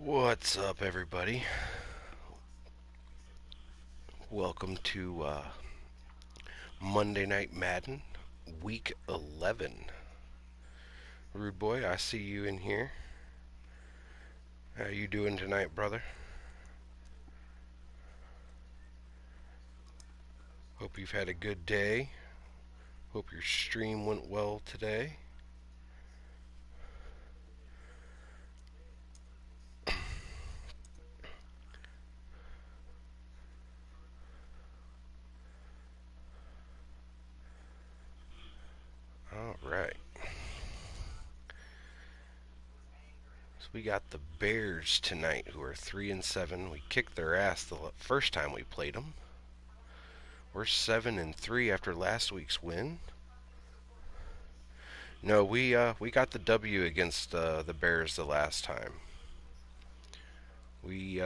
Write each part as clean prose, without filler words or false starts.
What's up, everybody? Welcome to Monday Night Madden, Week 11. Rude Boy, I see you in here. How you doing tonight, brother? Hope you've had a good day. Hope your stream went well today. All right. So we got the Bears tonight, who are 3-7. We kicked their ass the first time we played them. We're 7-3 after last week's win. No, we got the W against the Bears the last time. We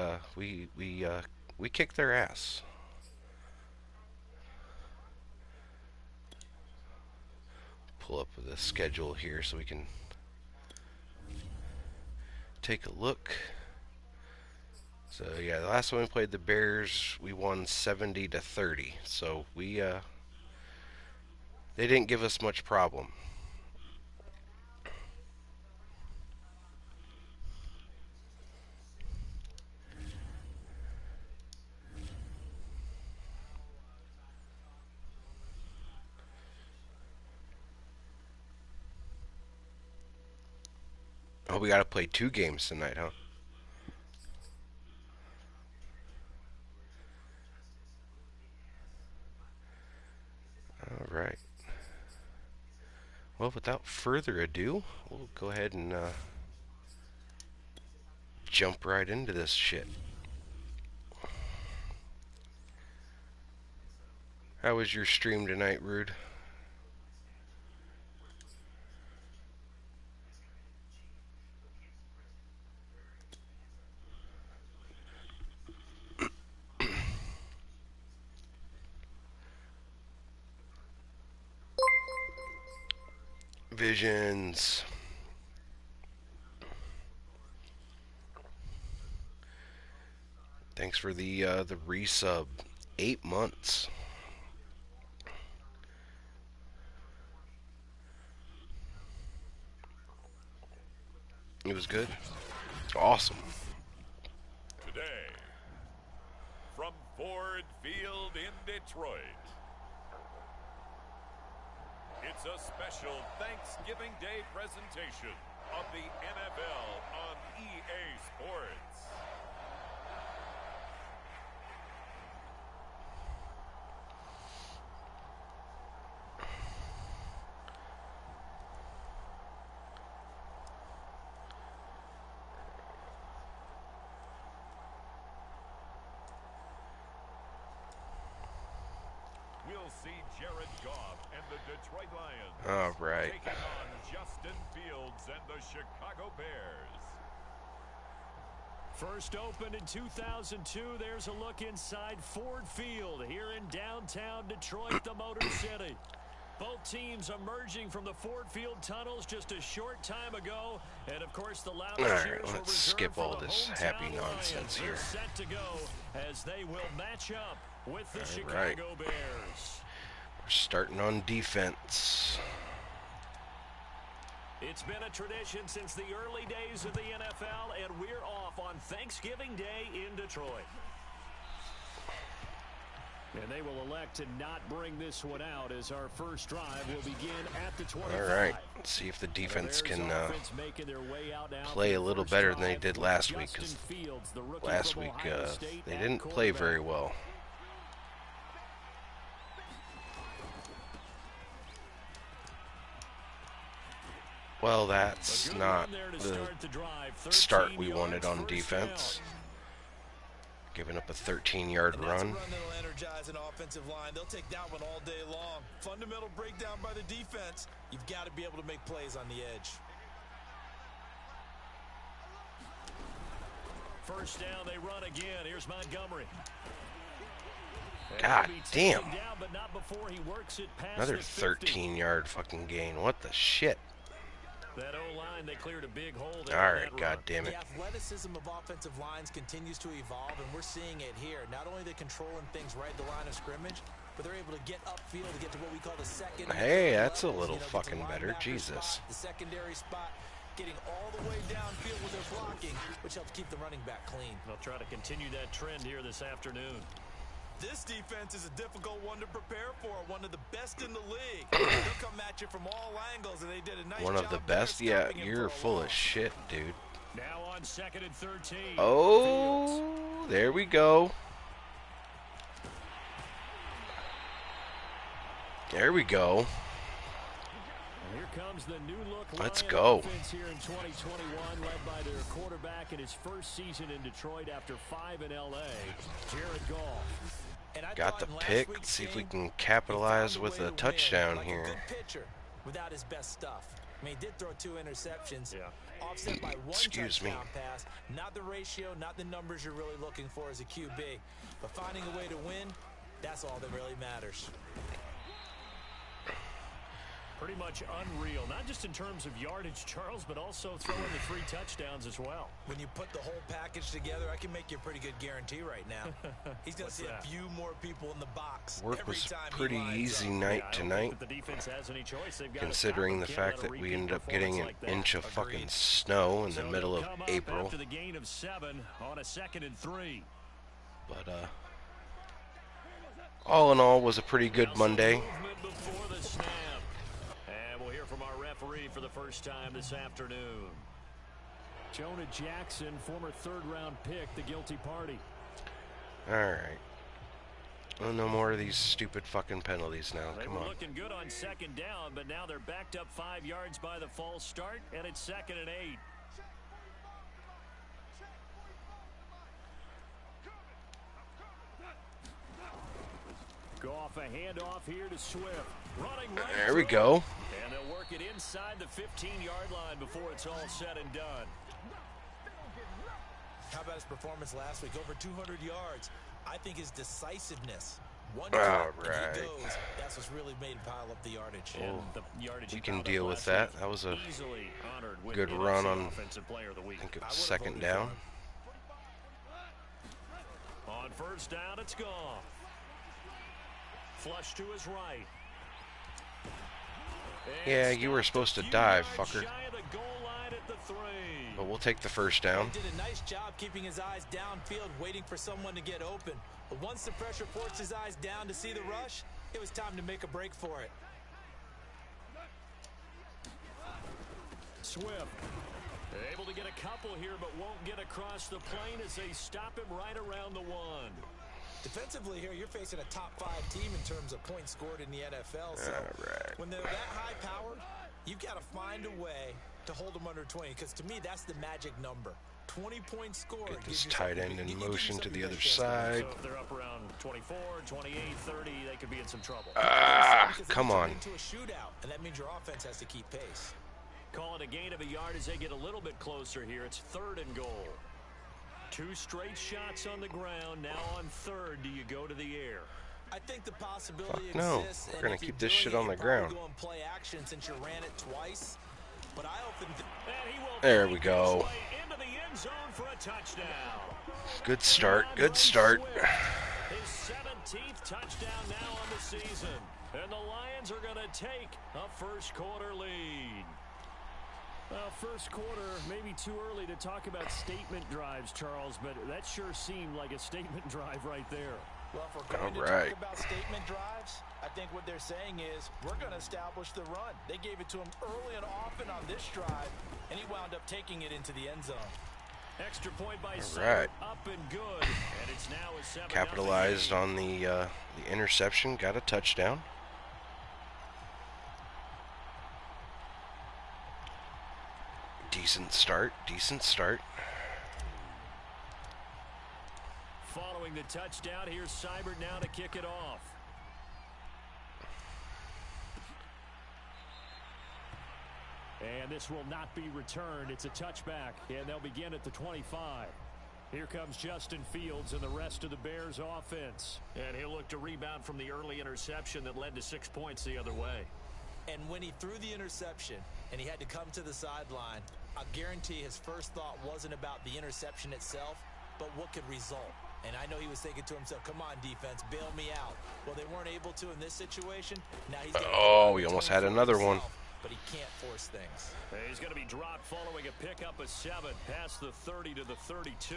kicked their ass. Pull up the schedule here so we can take a look. So yeah, the last time we played the Bears, we won 70-30. So they didn't give us much problem. Oh, we got to play 2 games tonight, huh? All right. Well, without further ado, we'll go ahead and jump right into this shit. How was your stream tonight, Rude? Visions. Thanks for the resub. 8 months. It was good. Awesome. Today, from Ford Field in Detroit, it's a special Thanksgiving Day presentation of the NFL on EA Sports. We'll see Jared Goff and the Detroit Lions All right. taking on Justin Fields and the Chicago Bears. First opened in 2002, there's a look inside Ford Field here in downtown Detroit, the Motor City. Both teams emerging from the Ford Field tunnels just a short time ago. And, of course, the loudest All right, cheers were let's reserved skip for all the this hometown happy Lions. nonsense They're here. set to go as they will match up with the All Chicago right. Bears. We're starting on defense. It's been a tradition since the early days of the NFL, and we're off on Thanksgiving Day in Detroit. And they will elect to not bring this one out as our first drive will begin at the 25. All right, let's see if the defense can making their way out now play a for the little first better than they drive did with last week, Justin because Fields, the rookie last from week Ohio State they at didn't play quarterback. very well. Well, that's not the start we wanted on defense. Giving up a 13-yard And that's run. a run that'll energize an offensive line. They'll take that one all day long. Fundamental breakdown by the defense. You've got to be able to make plays on the edge. First down, they run again. Here's Montgomery. God damn. Down, but not before he works it past Another the 50. 13-yard fucking gain. What the shit? That O-line, they cleared a big hole All there on right, that God run. damn it. The athleticism of offensive lines continues to evolve, and we're seeing it here. Not only are they controlling things right at the line of scrimmage, but they're able to get upfield to get to what we call the second. Hey, that's a levels, little get to fucking the better. linebacker Jesus. spot, the secondary spot, getting all the way downfield with their blocking, which helps keep the running back clean. They'll try to continue that trend here this afternoon. This defense is a difficult one to prepare for, one of the best in the league. They'll come at you from all angles, and they did a nice One job of the there best? Yeah, stopping him you're for a full loss. of shit, dude. Now on 2nd and 13. Oh, there we go. There we go. And here comes the new look Let's Lion go. offense here in 2021, led by their quarterback in his first season in Detroit after 5 in L.A., Jared Goff. And I Got thought the in last pick. week's Let's see if we game, can he capitalize found with way a to win, touchdown like here. A good pitcher without his best stuff. I mean, he did throw 2 interceptions, offset by 1 Excuse me. touchdown pass. Not the ratio, not the numbers you're really looking for as a QB. But finding a way to win, that's all that really matters. Pretty much unreal, not just in terms of yardage, Charles, but also throwing the 3 touchdowns as well. When you put the whole package together, I can make you a pretty good guarantee right now. He's going to see a few more people in the box. Work every was time he pretty lines easy up. night I don't tonight, think that the defense has any choice. They've got considering the to stop him. fact Can't that let a we repeat ended up getting an performance like inch that. of fucking Agreed. snow in the So middle they'll of come up April. after the gain of 7 on a 2nd and 3. But, all in all, was a pretty good Now some Monday. movement before the snap. And we'll hear from our referee for the first time this afternoon. Jonah Jackson, former 3rd-round pick, the guilty party. Alright. Well, no more of these stupid fucking penalties now. They Come were on. looking good on 2nd down, but now they're backed up 5 yards by the false start, and it's 2nd and 8. Goff, a handoff here to Swift. Running right There we through go. it. And they'll work it inside the 15-yard line before it's all said and done. How about his performance last week? Over 200 yards. I think his decisiveness. One All trip and right. he goes. That's what's really made him pile up the yardage. And the yardage We he can piled up deal with last that. week, That was a easily honored with good NFC run on, Offensive Player of the Week. I think it I was would've 2nd voted down. for On 1st down, it's gone. Flush to his right. Yeah, you were supposed to dive, fucker. Shy of the goal line at the 3. But we'll take the first down. He did a nice job keeping his eyes downfield, waiting for someone to get open. But once the pressure forced his eyes down to see the rush, it was time to make a break for it. Swift able to get a couple here, but won't get across the plane as they stop him right around the 1. Defensively here, you're facing a top-5 team in terms of points scored in the NFL. So All right. when they're that high-powered, you've got to find a way to hold them under 20. Because to me, that's the magic number. 20 points scored. Get gives this you tight something- end in it gives you motion to something the to other digest. side. So if they're up around 24, 28, 30, they could be in some trouble. Ah, Because they come turn on. into a shootout, and that means your offense has to keep pace. Call it a gain of a yard as they get a little bit closer here. It's 3rd and goal. 2 straight shots on the ground. Now on 3rd, do you go to the air? I think the possibility Fuck no. exists. We're and gonna if you're keep this doing shit it, on the you're probably ground. Going play action since you ran it twice. But I often And he will There we fake go. his way into the end zone for a touchdown. Good start. Good DeAndre start. Swift, his 17th touchdown now on the season. And the Lions are going to take a first-quarter lead. Well, first quarter, maybe too early to talk about statement drives, Charles, but that sure seemed like a statement drive right there. Well, if we're going to Alright. talk about statement drives, I think what they're saying is we're going to establish the run. They gave it to him early and often on this drive, and he wound up taking it into the end zone. Extra point by Alright. up and good, and it's now a 7-0 Capitalized game. on the interception. Got a touchdown. Decent start. Decent start. Following the touchdown, here's Seibert now to kick it off. And this will not be returned. It's a touchback, and they'll begin at the 25. Here comes Justin Fields and the rest of the Bears offense. And he'll look to rebound from the early interception that led to 6 points the other way. And when he threw the interception and he had to come to the sideline, I guarantee his first thought wasn't about the interception itself, but what could result. And I know he was thinking to himself, come on, defense, bail me out. Well, they weren't able to in this situation. Now he's We almost had another one. But he can't force things. He's going to be dropped following a pickup of 7 past the 30 to the 32.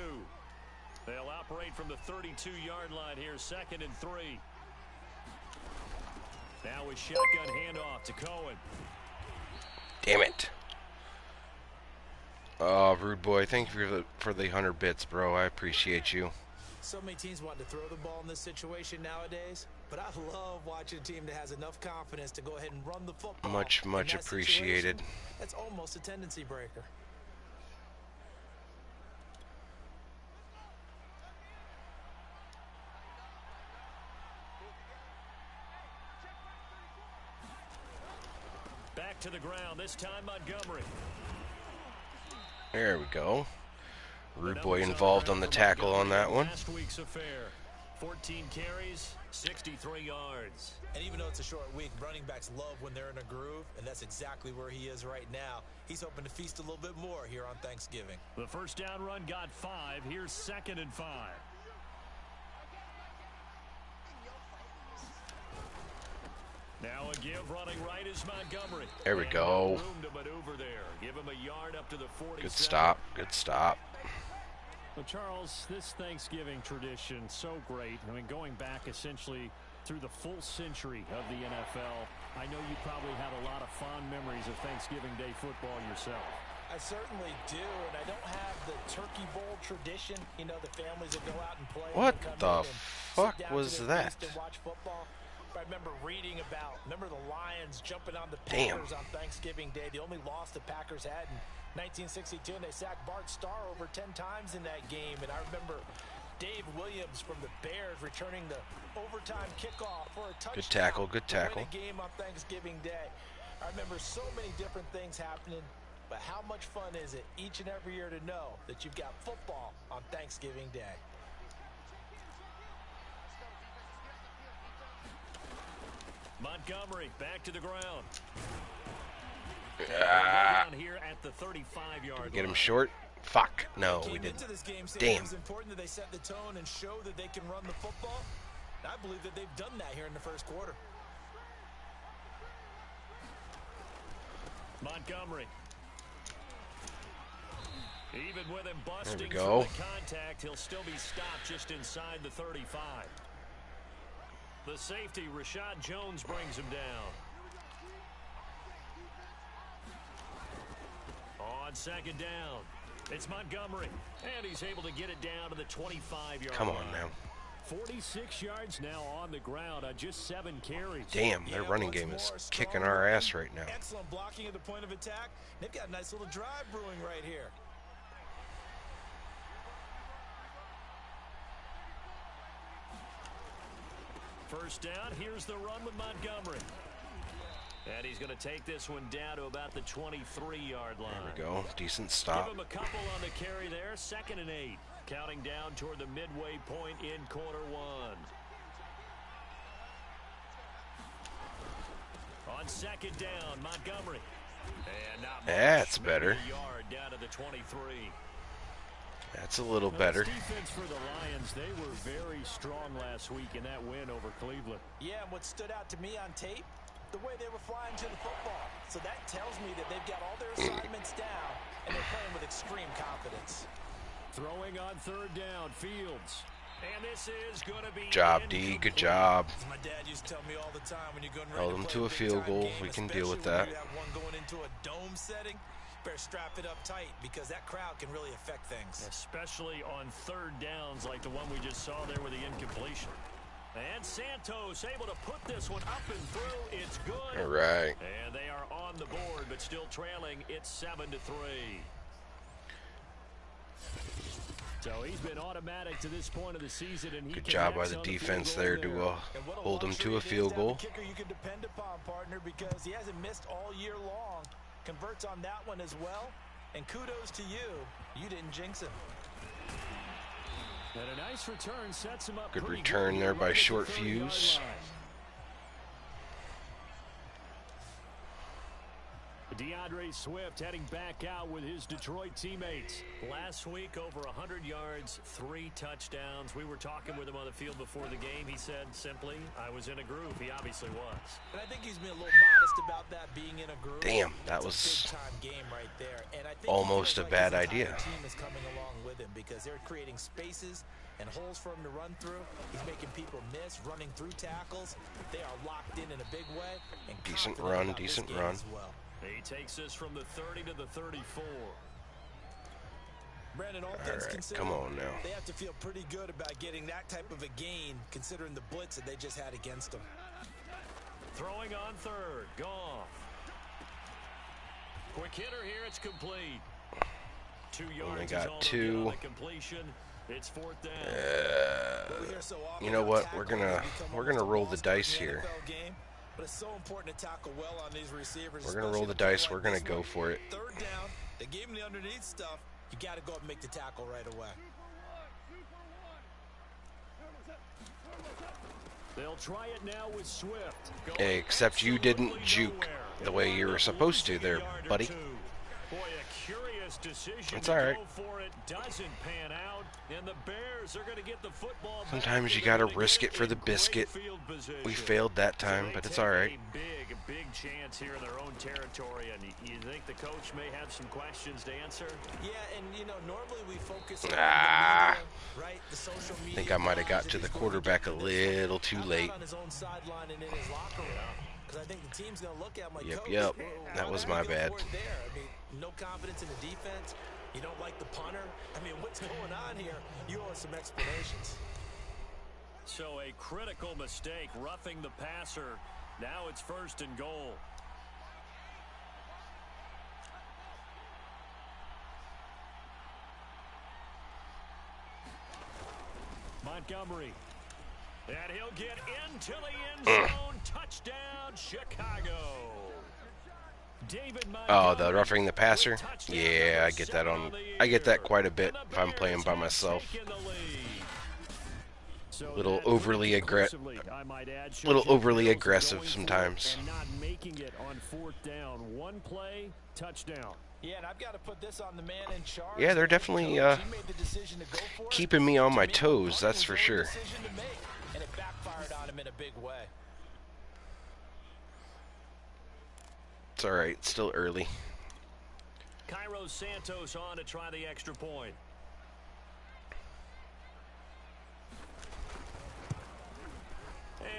They'll operate from the 32-yard line here, 2nd and 3. Now with shotgun handoff to Cohen. Damn it. Oh, Rude Boy, thank you for the 100 bits, bro. I appreciate you. So many teams want to throw the ball in this situation nowadays, but I love watching a team that has enough confidence to go ahead and run the football. Much appreciated. That's almost a tendency breaker. Back to the ground, this time Montgomery. There we go. Rude Boy involved on the tackle on that one. Last week's affair. 14 carries, 63 yards. And even though it's a short week, running backs love when they're in a groove, and that's exactly where he is right now. He's hoping to feast a little bit more here on Thanksgiving. The first down run got 5. Here's 2nd and 5. Now a give running right is Montgomery. There we go. Room to maneuver there. Give him a yard up to the 47. Good stop. Good stop. Well, Charles, this Thanksgiving tradition, so great. I mean, going back essentially through the full century of the NFL, I know you probably have a lot of fond memories of Thanksgiving Day football yourself. I certainly do, and I don't have the Turkey Bowl tradition. You know, the families that go out and play. What and the fuck sit down was to their that? feast and watch football. I remember reading about, the Lions jumping on the Damn. Packers on Thanksgiving Day. The only loss the Packers had in 1962, and they sacked Bart Starr over 10 times in that game. And I remember Dave Williams from the Bears returning the overtime kickoff for a touchdown. Good tackle, good tackle. To win a game on Thanksgiving Day. I remember so many different things happening, but how much fun is it each and every year to know that you've got football on Thanksgiving Day? Montgomery back to the ground. Down here at the 35-yard Get him line. short. Fuck. No, we didn't. Damn. It's important that they set the tone and show that they can run the football. I believe that they've done that here in the first quarter. Montgomery. Even with him busting go. through the contact, he'll still be stopped just inside the 35. The safety, Rashad Jones, brings him down. On 2nd down, it's Montgomery, and he's able to get it down to the 25-yard line. Come on now. 46 yards now on the ground on just 7 carries. Damn, their running game is kicking our ass right now. Excellent blocking at the point of attack. They've got a nice little drive brewing right here. First down, here's the run with Montgomery. And he's going to take this one down to about the 23-yard line. There we go. Decent stop. Give him a couple on the carry there. 2nd and 8. Counting down toward the midway point in quarter 1. On 2nd down, Montgomery. And not much. That's better. Maybe a yard down to the 23. That's a little Now, better. this defense for the Lions, they were very strong last week in that win over Cleveland. Yeah, and what stood out to me on tape, the way they were flying to the football. So that tells me that they've got all their assignments down, and they're playing with extreme confidence. Throwing on 3rd down, Fields. And this is going to be Job, D. Good job. As my dad used to tell me all the time, when you're going Held them to a field goal. We can deal with that. You have one going into a dome setting, better strap it up tight because that crowd can really affect things. Especially on 3rd downs like the one we just saw there with the incompletion. And Santos able to put this one up and through. It's good. All right. And they are on the board, but still trailing. It's 7-3. So he's been automatic to this point of the season, and he Good job by the defense there to hold him to a field goal. Kicker you can depend upon, partner, because he hasn't missed all year long. Converts on that one as well, and kudos to you. You didn't jinx him. And a nice return sets him up. Good pretty return good there by right at the Short 30-yard Fuse. line. DeAndre Swift heading back out with his Detroit teammates. Last week, over 100 yards, 3 touchdowns. We were talking with him on the field before the game. He said simply, I was in a groove. He obviously was. And I think he's been a little modest about that, being in a groove. Damn, that was a big-time game right there. And I think almost a bad idea. The team is coming along with him because they're creating spaces and holes for him to run through. He's making people miss, running through tackles. They are locked in a big way. And decent run, decent run. Well. He takes us from the 30 to the 34. Brandon, all things considered, come on now. They have to feel pretty good about getting that type of a gain, considering the blitz that they just had against them. Throwing on third, Goff. Quick hitter here, it's complete. 2 yards. Only got 2. On the completion. It's 4th down. You know what? We're gonna roll the dice here. But it's so important to tackle well on these receivers. We're gonna roll the dice. We're gonna go for it. 3rd down. They gave him the underneath stuff. You got to go up and make the tackle right away. They'll try it now with Swift. Hey, except you didn't juke the way you were supposed to there, buddy. Boy, a curious decision. It's all right. For it doesn't pan out, and the Bears are going to get the football. Sometimes you got to risk it for the biscuit. We failed that time, but it's all right. Big chance here in their own territory, and you think the coach may have some questions to answer? Yeah, and you know, normally we focus on the media, right? The social media. I think I might have got to the quarterback a little too late. On his own sideline and in his locker room. Because I think the team's going to look at him like, Yep. That was my bad. I mean, no confidence in the defense. You don't like the punter. I mean, what's going on here? You owe us some explanations. So a critical mistake, roughing the passer. Now it's 1st and goal. Montgomery. And he'll get into the end zone. Touchdown, Chicago. David Oh, the roughing the passer? Yeah, I get that I get that quite a bit if I'm playing by myself. Little overly aggressive sometimes. And not making it on 4th down. 1 play, touchdown. Yeah, and I've got to put this on the man in charge. Yeah, they're definitely keeping me on my toes, that's for sure. And it backfired on him in a big way. It's all right, still early. Cairo Santos on to try the extra point.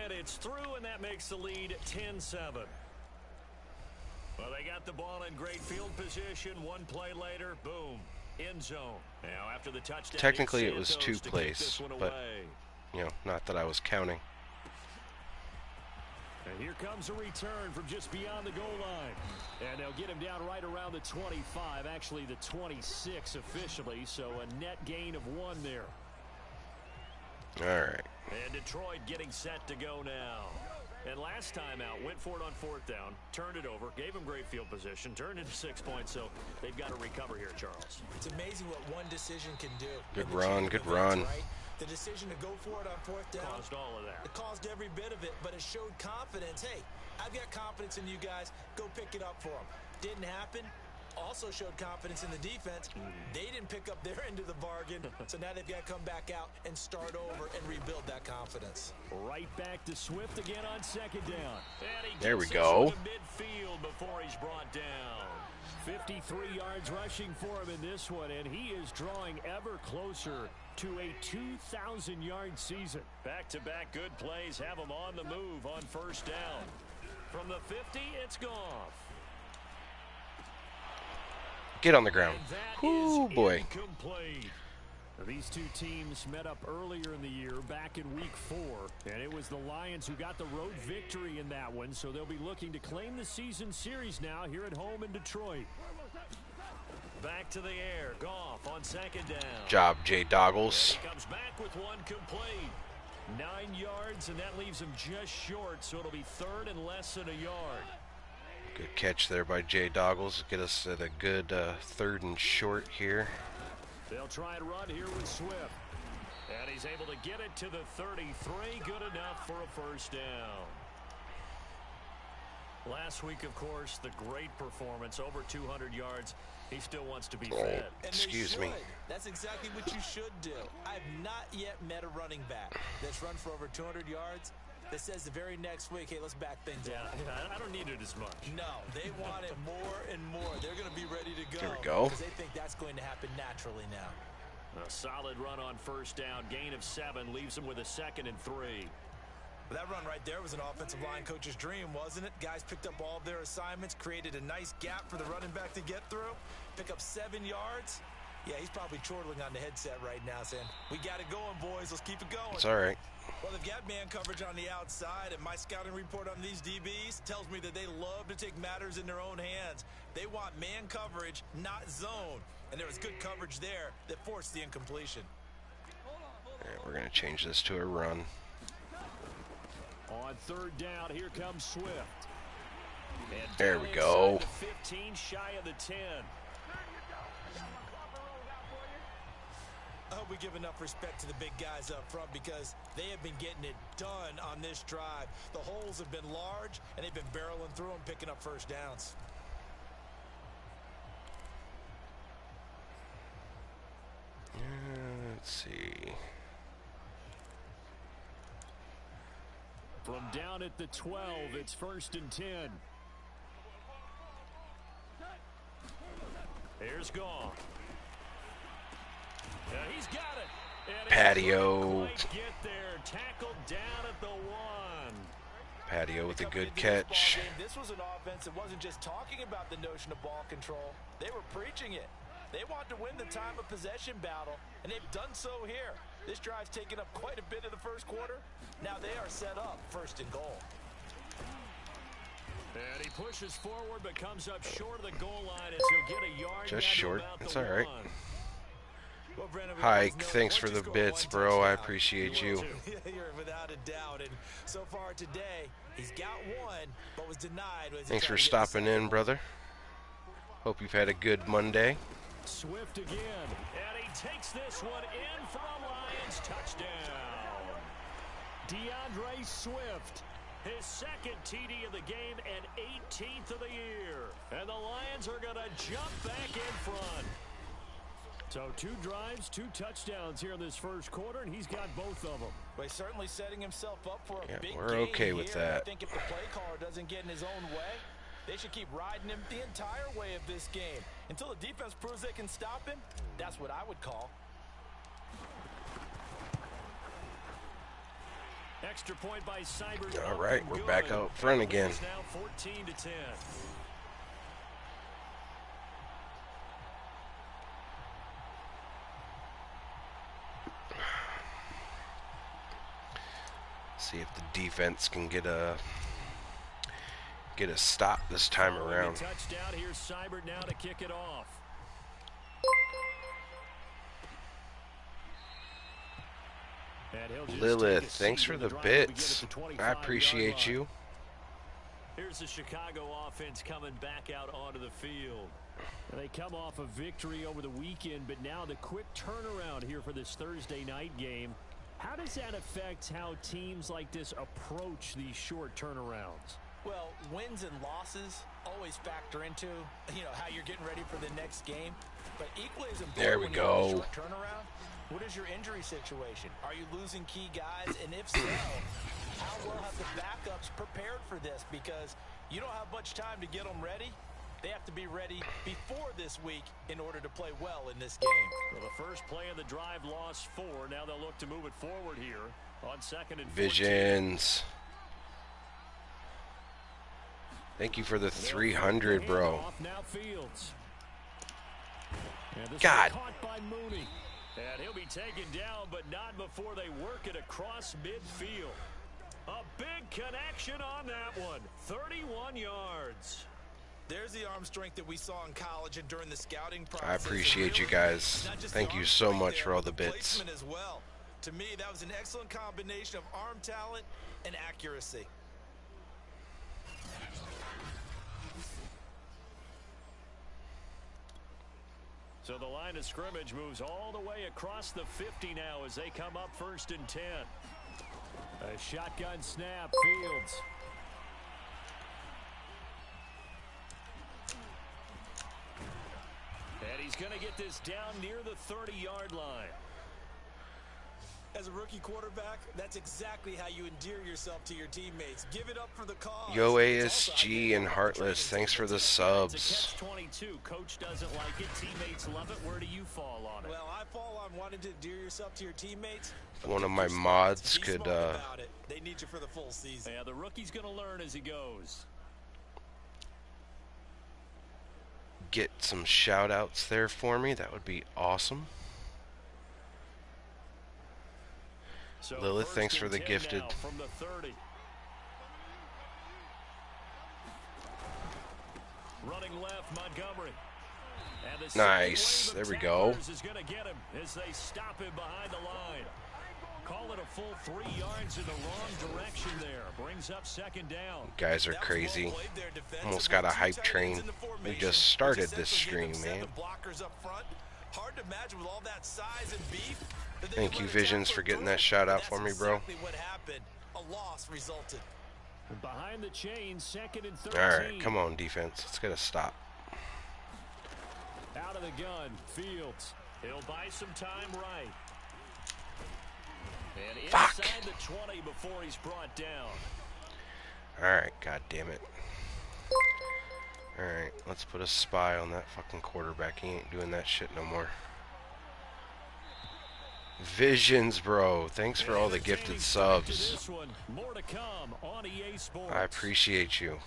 And it's through, and that makes the lead 10-7. Well, they got the ball in great field position. 1 play later, boom, end zone. Now after the touchdown, technically it was 2 plays, but you know, not that I was counting. And here comes a return from just beyond the goal line. And they'll get him down right around the 25, actually the 26 officially, so a net gain of 1 there. All right. And Detroit getting set to go now. And last time out, went for it on 4th down, turned it over, gave him great field position, turned into 6 points, so they've got to recover here, Charles. It's amazing what one decision can do. Good run, good run. Right? The decision to go for it on 4th down caused all of that. It caused every bit of it, but it showed confidence. Hey, I've got confidence in you guys. Go pick it up for them. Didn't happen. Also showed confidence in the defense. They didn't pick up their end of the bargain, so now they've got to come back out and start over and rebuild that confidence. Right back to Swift again on 2nd down. There we go. Midfield before he's brought down. 53 yards rushing for him in this one, and he is drawing ever closer to a 2,000-yard season. Back-to-back good plays have him on the move on 1st down. From the 50, it's Goff. Get on the ground. Oh boy. These two teams met up earlier in the year, back in week 4, and it was the Lions who got the road victory in that one, so they'll be looking to claim the season series now here at home in Detroit. Back to the air, Goff on 2nd down. Job, Jay Doggles. Comes back with 1 complete. 9 yards, and that leaves him just short, so it'll be 3rd and less than a yard. Good catch there by Jay Doggles. Get us at a good 3rd and short here. They'll try and run here with Swift. And he's able to get it to the 33. Good enough for a 1st down. Last week, of course, the great performance, over 200 yards. He still wants to be Oh, fed. excuse me. That's exactly what you should do. I've not yet met a running back that's run for over 200 yards that says the very next week, hey, let's back things up. Yeah, I don't need it as much. No, they want it more and more. They're going to be ready to go. There we go. Because they think that's going to happen naturally now. A solid run on first down. Gain of 7 leaves them with a 2nd and 3. But that run right there was an offensive line coach's dream, wasn't it? Guys picked up all of their assignments, created a nice gap for the running back to get through, pick up 7 yards. Yeah, he's probably chortling on the headset right now saying, we got it going, boys. Let's keep it going. It's all right. Well, they've got man coverage on the outside, and my scouting report on these DBs tells me that they love to take matters in their own hands. They want man coverage, not zone. And there was good coverage there that forced the incompletion. Yeah, we're going to change this to a run. On 3rd down, here comes Swift. And there we go. The 15, shy of the 10. I hope we give enough respect to the big guys up front because they have been getting it done on this drive. The holes have been large, and they've been barreling through them, picking up first downs. Let's see. From down at the 12, it's 1st and 10. Here's Gone. Yeah, he's got it. And Patio. Get there. Tackled down at the 1. Patio with a good catch. This was an offense that wasn't just talking about the notion of ball control. They were preaching it. They want to win the time of possession battle, and they've done so here. This drive's taken up quite a bit of the first quarter. Now they are set up 1st and goal. And he pushes forward but comes up short of the goal line as he'll get a yard. Just short. It's all right. Well, Brandon, Hike, thanks for the bits, bro. I appreciate you. You're without a doubt. And so far today, he's got one, but was denied. Thanks for stopping in, brother. Hope you've had a good Monday. Swift again, and he takes this one in for a Lions touchdown. DeAndre Swift, his 2nd TD of the game and 18th of the year. And the Lions are going to jump back in front. So 2 drives, 2 touchdowns here in this first quarter, and he's got both of them. Well, he's certainly setting himself up for a big we're game okay with here. that. I think if the play caller doesn't get in his own way, they should keep riding him the entire way of this game. Until the defense proves they can stop him, that's what I would call. Extra point by Cybert. All right, we're back out front again. It's now 14-10. See if the defense can get a stop this time around. Touchdown. Here's Cybert now to kick it off. Lilith, thanks for the bits. I appreciate you. Here's the Chicago offense coming back out onto the field. They come off a victory over the weekend, but now the quick turnaround here for this Thursday night game. How does that affect how teams like this approach these short turnarounds? Well, wins and losses always factor into, how you're getting ready for the next game. But equally as important, there we go. Short turnaround, what is your injury situation? Are you losing key guys? And if so, how well have the backups prepared for this? Because you don't have much time to get them ready. They have to be ready before this week in order to play well in this game. Well, the first play of the drive lost 4. Now they'll look to move it forward here on 2nd and 14. Visions. Thank you for the 300, bro. God. Caught by Mooney. And he'll be taken down, but not before they work it across midfield. A big connection on that one. 31 yards. There's the arm strength that we saw in college and during the scouting process. I appreciate you guys. Thank you so much for all the bits. As well. To me, that was an excellent combination of arm talent and accuracy. So the line of scrimmage moves all the way across the 50 now as they come up 1st and 10. A shotgun snap, Fields. he's going to get this down near the 30-yard line. As a rookie quarterback, that's exactly how you endear yourself to your teammates. Give it up for the cause. Yo, ASG and Heartless, thanks for the subs. It's a catch-22. Coach doesn't like it. Teammates love it. Where do you fall on it? Well, I fall on wanting to endear yourself to your teammates. One of my mods could They need you for the full season. Yeah, the rookie's going to learn as he goes. get some shout outs there for me. That would be awesome. So Lilith, thanks for the gifted. From the 30. Running left, Montgomery. And the nice. There we go. Is going to get him as they stop him behind the line. Call it a full 3 yards in the wrong direction there. Brings up second down. You guys are crazy. Almost got a hype train. We just started this stream, man. Hard to imagine with all that size and beef. Thank you, Visions, for getting that shout out for me, bro. What happened. A loss resulted. Behind the chain, second and 13. All right, come on, defense. Let's get a stop. Out of the gun, Fields. He'll buy some time right. And inside the 20 before he's brought down. All right, god damn it. All right, let's put a spy on that fucking quarterback. He ain't doing that shit no more. Visions, bro. Thanks for all the gifted subs. More to come on EA Sports. I appreciate you.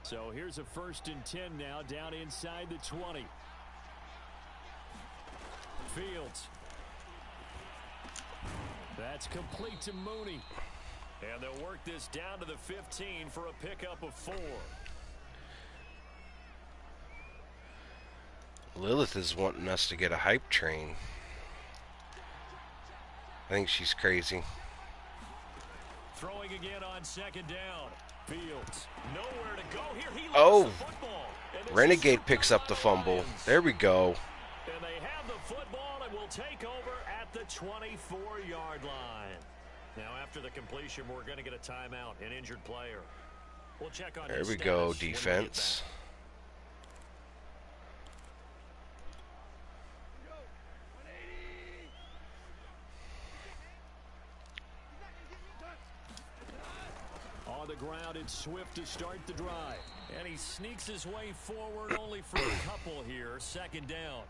So here's a 1st and 10 now, down inside the 20. Fields. That's complete to Mooney. And they'll work this down to the 15 for a pickup of 4. Lilith is wanting us to get a hype train. I think she's crazy. Throwing again on 2nd down. Fields, nowhere to go here. He oh, the football. Renegade picks up the fumble. There we go. And they have the football and will take over at the 24-yard line. Now, after the completion, we're going to get a timeout, an injured player. We'll check on. There we go, defense. On the ground, it's Swift to start the drive. And he sneaks his way forward only for a couple here. 2nd down.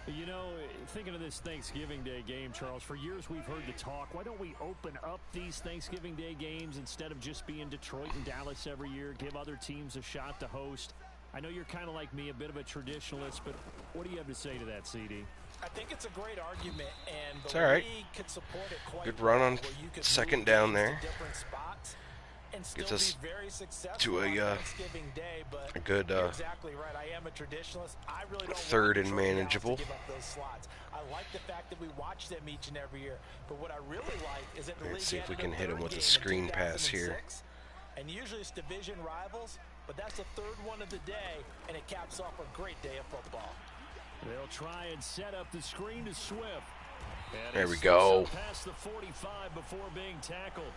You know, thinking of this Thanksgiving Day game, Charles, for years we've heard the talk. Why don't we open up these Thanksgiving Day games instead of just being Detroit and Dallas every year? Give other teams a shot to host. I know you're kind of like me, a bit of a traditionalist, but what do you have to say to that, CD? I think it's a great argument, and it's all right. could support it quite good run on 2nd down there. And gets us very to a Day, but good exactly right. I am a traditionalist. I really don't 3rd and manageable. Give up those slots. I like the fact that we watch them each and every year. But what I really like is that let's see if we can hit him with a screen pass here. And usually it's division rivals, but that's the 3rd one of the day, and it caps off a great day of football. They'll try and set up the screen to Swift. And there we go. Past the 45 before being tackled.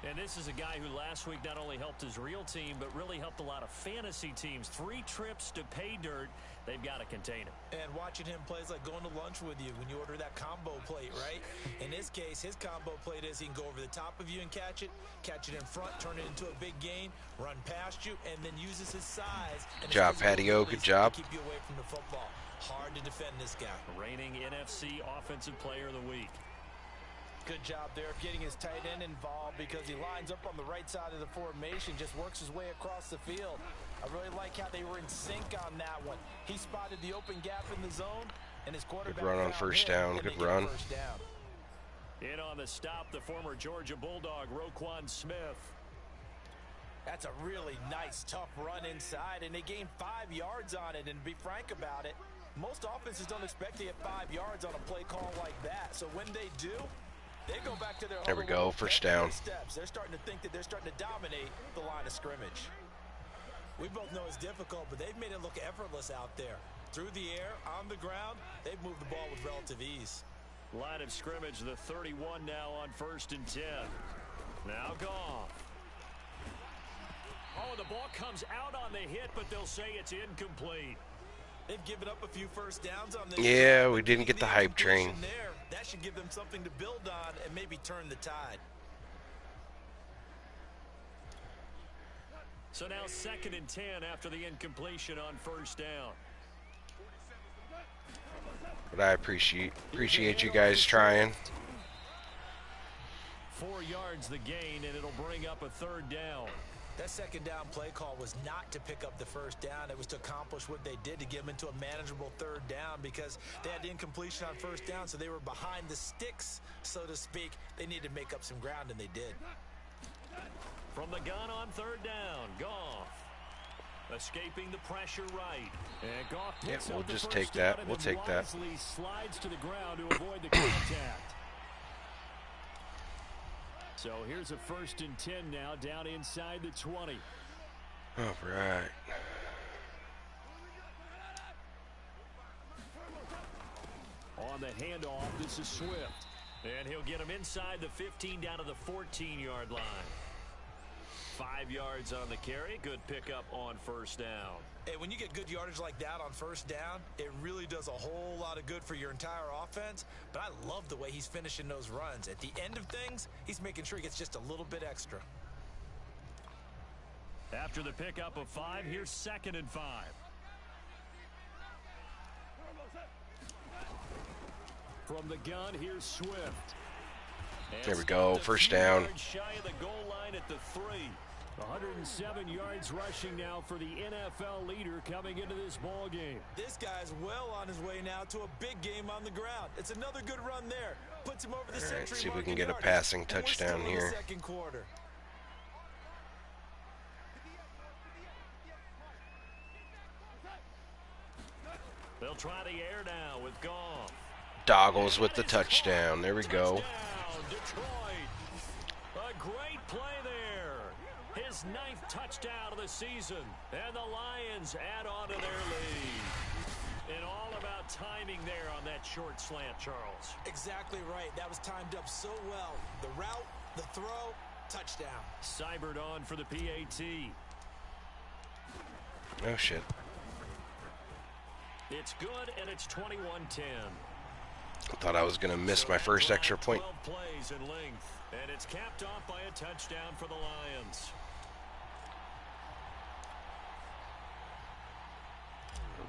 And this is a guy who last week not only helped his real team, but really helped a lot of fantasy teams. 3 trips to pay dirt. They've got to contain him. And watching him play is like going to lunch with you when you order that combo plate, right? In this case, his combo plate is he can go over the top of you and catch it in front, turn it into a big gain, run past you, and then uses his size. Good job, Patio. Good job. Keep you away from the football. Hard to defend this guy. Reigning NFC Offensive Player of the Week. Good job there of getting his tight end involved because he lines up on the right side of the formation, just works his way across the field. I really like how they were in sync on that one. He spotted the open gap in the zone, and his quarterback good run on 1st down. Good run. In on the stop, the former Georgia Bulldog, Roquan Smith. That's a really nice, tough run inside, and they gained 5 yards on it. And to be frank about it, most offenses don't expect to get 5 yards on a play call like that. So when they do, they go back to their There we go, first down. Steps. They're starting to think that they're starting to dominate the line of scrimmage. We both know it's difficult, but they've made it look effortless out there. Through the air, on the ground, they've moved the ball with relative ease. Line of scrimmage, the 31 now on 1st and 10. Now Goff. Oh, the ball comes out on the hit, but they'll say it's incomplete. They've given up a few first downs on this. Yeah, we didn't get the hype train. There, that should give them something to build on and maybe turn the tide. So now 2nd and 10 after the incompletion on 1st down. But I appreciate you guys trying. 4 yards the gain, and it'll bring up a 3rd down. That 2nd down play call was not to pick up the 1st down. It was to accomplish what they did, to get them into a manageable 3rd down, because they had the incompletion on 1st down, so they were behind the sticks, so to speak. They needed to make up some ground, and they did. From the gun on 3rd down, Goff. Escaping the pressure right. And Goff picks we'll up the just first take down that. and We'll then take that. wisely slides to the ground to avoid the contact. So here's a 1st and 10 now, down inside the 20. All right. On the handoff, this is Swift. And he'll get him inside the 15 down to the 14-yard line. 5 yards on the carry. Good pickup on 1st down. Hey, when you get good yardage like that on 1st down, it really does a whole lot of good for your entire offense. But I love the way he's finishing those runs. At the end of things, he's making sure he gets just a little bit extra. After the pickup of 5, here's 2nd and 5. From the gun, here's Swift. There we go, 1st down. Shy of the goal line at the 3. 107 yards rushing now for the NFL leader coming into this ball game. This guy's well on his way now to a big game on the ground. It's another good run there. Puts him over the century. Let's see if we can get a passing touchdown here. Second quarter. They'll try the air now with Goff. Doggles with the touchdown. There we go. Touchdown, Detroit. A great play there. His 9th touchdown of the season. And the Lions add on to their lead. And all about timing there on that short slant, Charles. Exactly right. That was timed up so well. The route, the throw, touchdown. Seibert on for the PAT. Oh, shit. It's good, and it's 21-10. I thought I was going to miss my first extra point. 12 plays in length, and it's capped off by a touchdown for the Lions.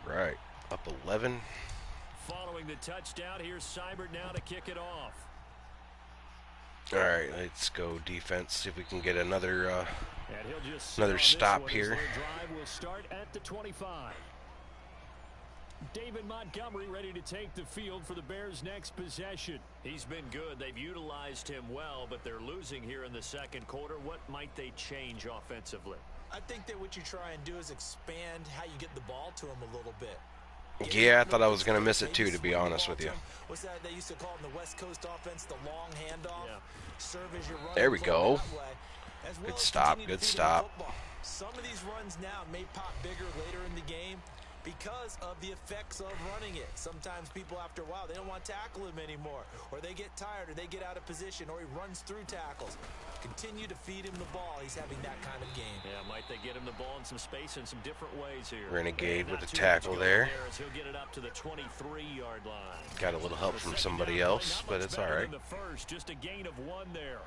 All right, up 11. Following the touchdown, here's Seibert now to kick it off. All right, let's go defense. See if we can get another And he'll just stop here. Their drive will start at the 25. David Montgomery ready to take the field for the Bears' next possession. He's been good. They've utilized him well, but they're losing here in the 2nd quarter. What might they change offensively? I think that what you try and do is expand how you get the ball to him a little bit. Yeah, I thought I was going to miss it too, to be honest with you. What's that they used to call in the West Coast offense, the long handoff? Yeah. Serve as your run. There we go. Good stop, good stop. Some of these runs now may pop bigger later in the game because of the effects of running it. Sometimes people, after a while, they don't want to tackle him anymore, or they get tired, or they get out of position, or he runs through tackles. Continue to feed him the ball. He's having that kind of game. Yeah, might they get him the ball in some space in some different ways here. Renegade with a tackle there. He'll get it up to the 23-yard line. Got a little help from somebody else, but it's all right. The first, just a gain of 1 there.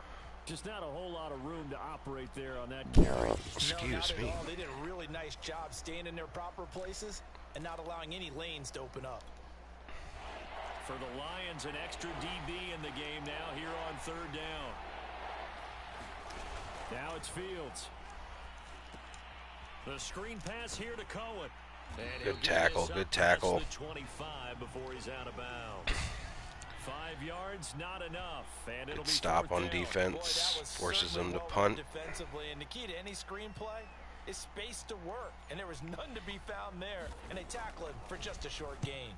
Just not a whole lot of room to operate there on that carry. Excuse me. They did a really nice job staying in their proper places and not allowing any lanes to open up. For the Lions, an extra DB in the game now here on 3rd down. Now it's Fields. The screen pass here to Cohen. And Good tackle, good tackle. The 25 before he's out of bounds. 5 yards, not enough, and it'll Good be stop on fourth down. defense. Forces them to punt. Defensively, and the key to any screenplay is space to work, and there was none to be found there, and they tackle him for just a short gain.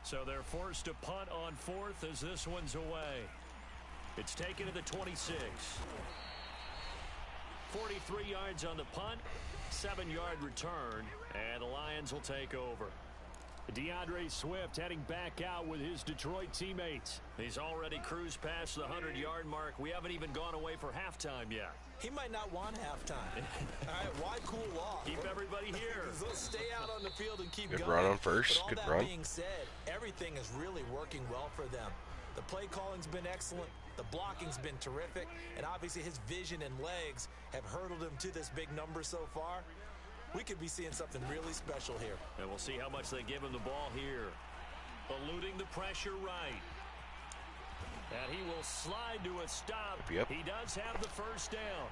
So they're forced to punt on fourth as this one's away. It's taken to the 26. 43 yards on the punt, 7-yard return, and the Lions will take over. DeAndre Swift heading back out with his Detroit teammates. He's already cruised past the 100-yard mark. We haven't even gone away for halftime yet. He might not want halftime. All right, why cool off? Keep everybody here. Let's stay out on the field and keep Good going. run on first. But all Good that run. being said, everything is really working well for them. The play calling's been excellent. The blocking's been terrific. And obviously his vision and legs have hurdled him to this big number so far. We could be seeing something really special here. And we'll see how much they give him the ball here. Eluding the pressure right. And he will slide to a stop. Yep. He does have the first down.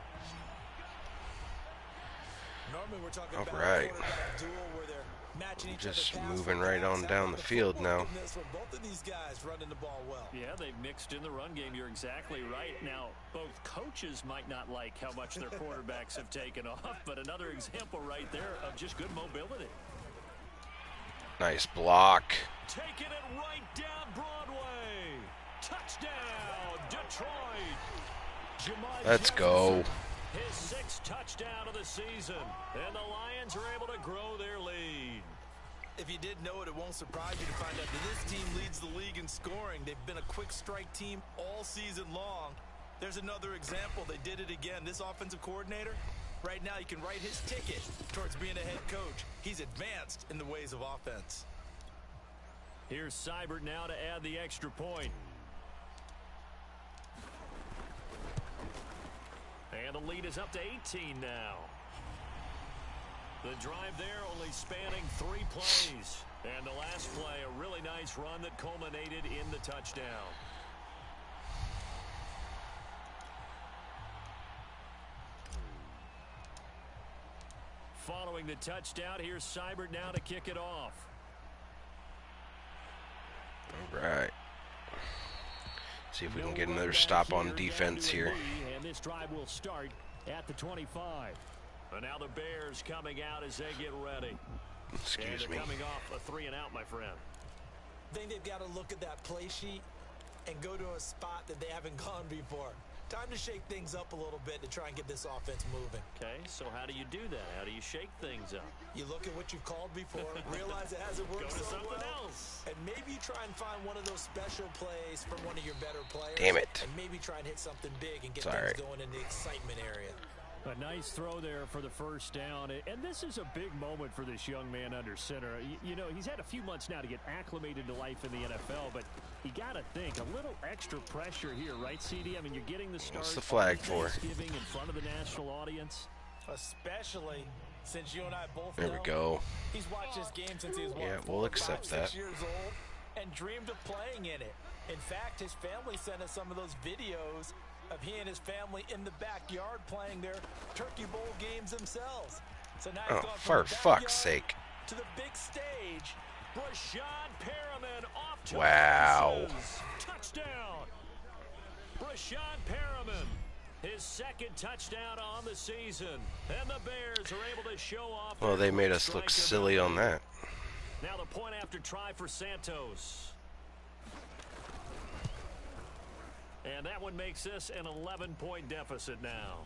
Normally we're talking All about right. a quarterback duel where they're matching each Just other pass moving for right pass. on How down about the field now. football with both of these guys running the ball well. Yeah, they've mixed in the run game. You're exactly right. Now, both coaches might not like how much their quarterbacks have taken off, but another example right there of just good mobility. Nice block. Taking it right down Broadway. Touchdown, Detroit. Jamar Let's go. Jefferson, his 6th touchdown of the season. And the Lions are able to grow their lead. If you didn't know it, it won't surprise you to find out that this team leads the league in scoring. They've been a quick strike team all season long. There's another example. They did it again. This offensive coordinator, right now, you can write his ticket towards being a head coach. He's advanced in the ways of offense. Here's Seibert now to add the extra point. And the lead is up to 18 now. The drive there only spanning 3 plays. And the last play, a really nice run that culminated in the touchdown. Following the touchdown, here's Seibert now to kick it off. All right. See if we can get another stop on defense here. And this drive will start at the 25. And now the Bears coming out as they get ready. Excuse and me. they're coming off a 3-and-out, my friend. I think they've got to look at that play sheet and go to a spot that they haven't gone before. Time to shake things up a little bit to try and get this offense moving. Okay, so how do you do that? How do you shake things up? You look at what you've called before, realize it hasn't worked Go to so something well, else. and maybe try and find one of those special plays from one of your better players. Damn it. And maybe try and hit something big and get Sorry. things going in the excitement area. A nice throw there for the first down. And this is a big moment for this young man under center. You know, he's had a few months now to get acclimated to life in the NFL, but you got to think a little extra pressure here, right, CD? I mean, you're getting the start. What's the flag on for? Thanksgiving in front of the national audience. Especially since you and I both There know we go. he's watched this game since he was Yeah, 4, we'll 5, accept 6 that. years old and dreamed of playing in it. In fact, his family sent us some of those videos of he and his family in the backyard playing their Turkey Bowl games themselves. So now he's Oh, gone for from the fuck's backyard sake. to the big stage. Brashad Perriman off to Wow. the races. Touchdown. Brashad Perriman, his 2nd touchdown on the season. And the Bears are able to show off. Well, their they made quick us look strike silly on ability. that. Now the point after try for Santos. And that one makes this an 11-point deficit now.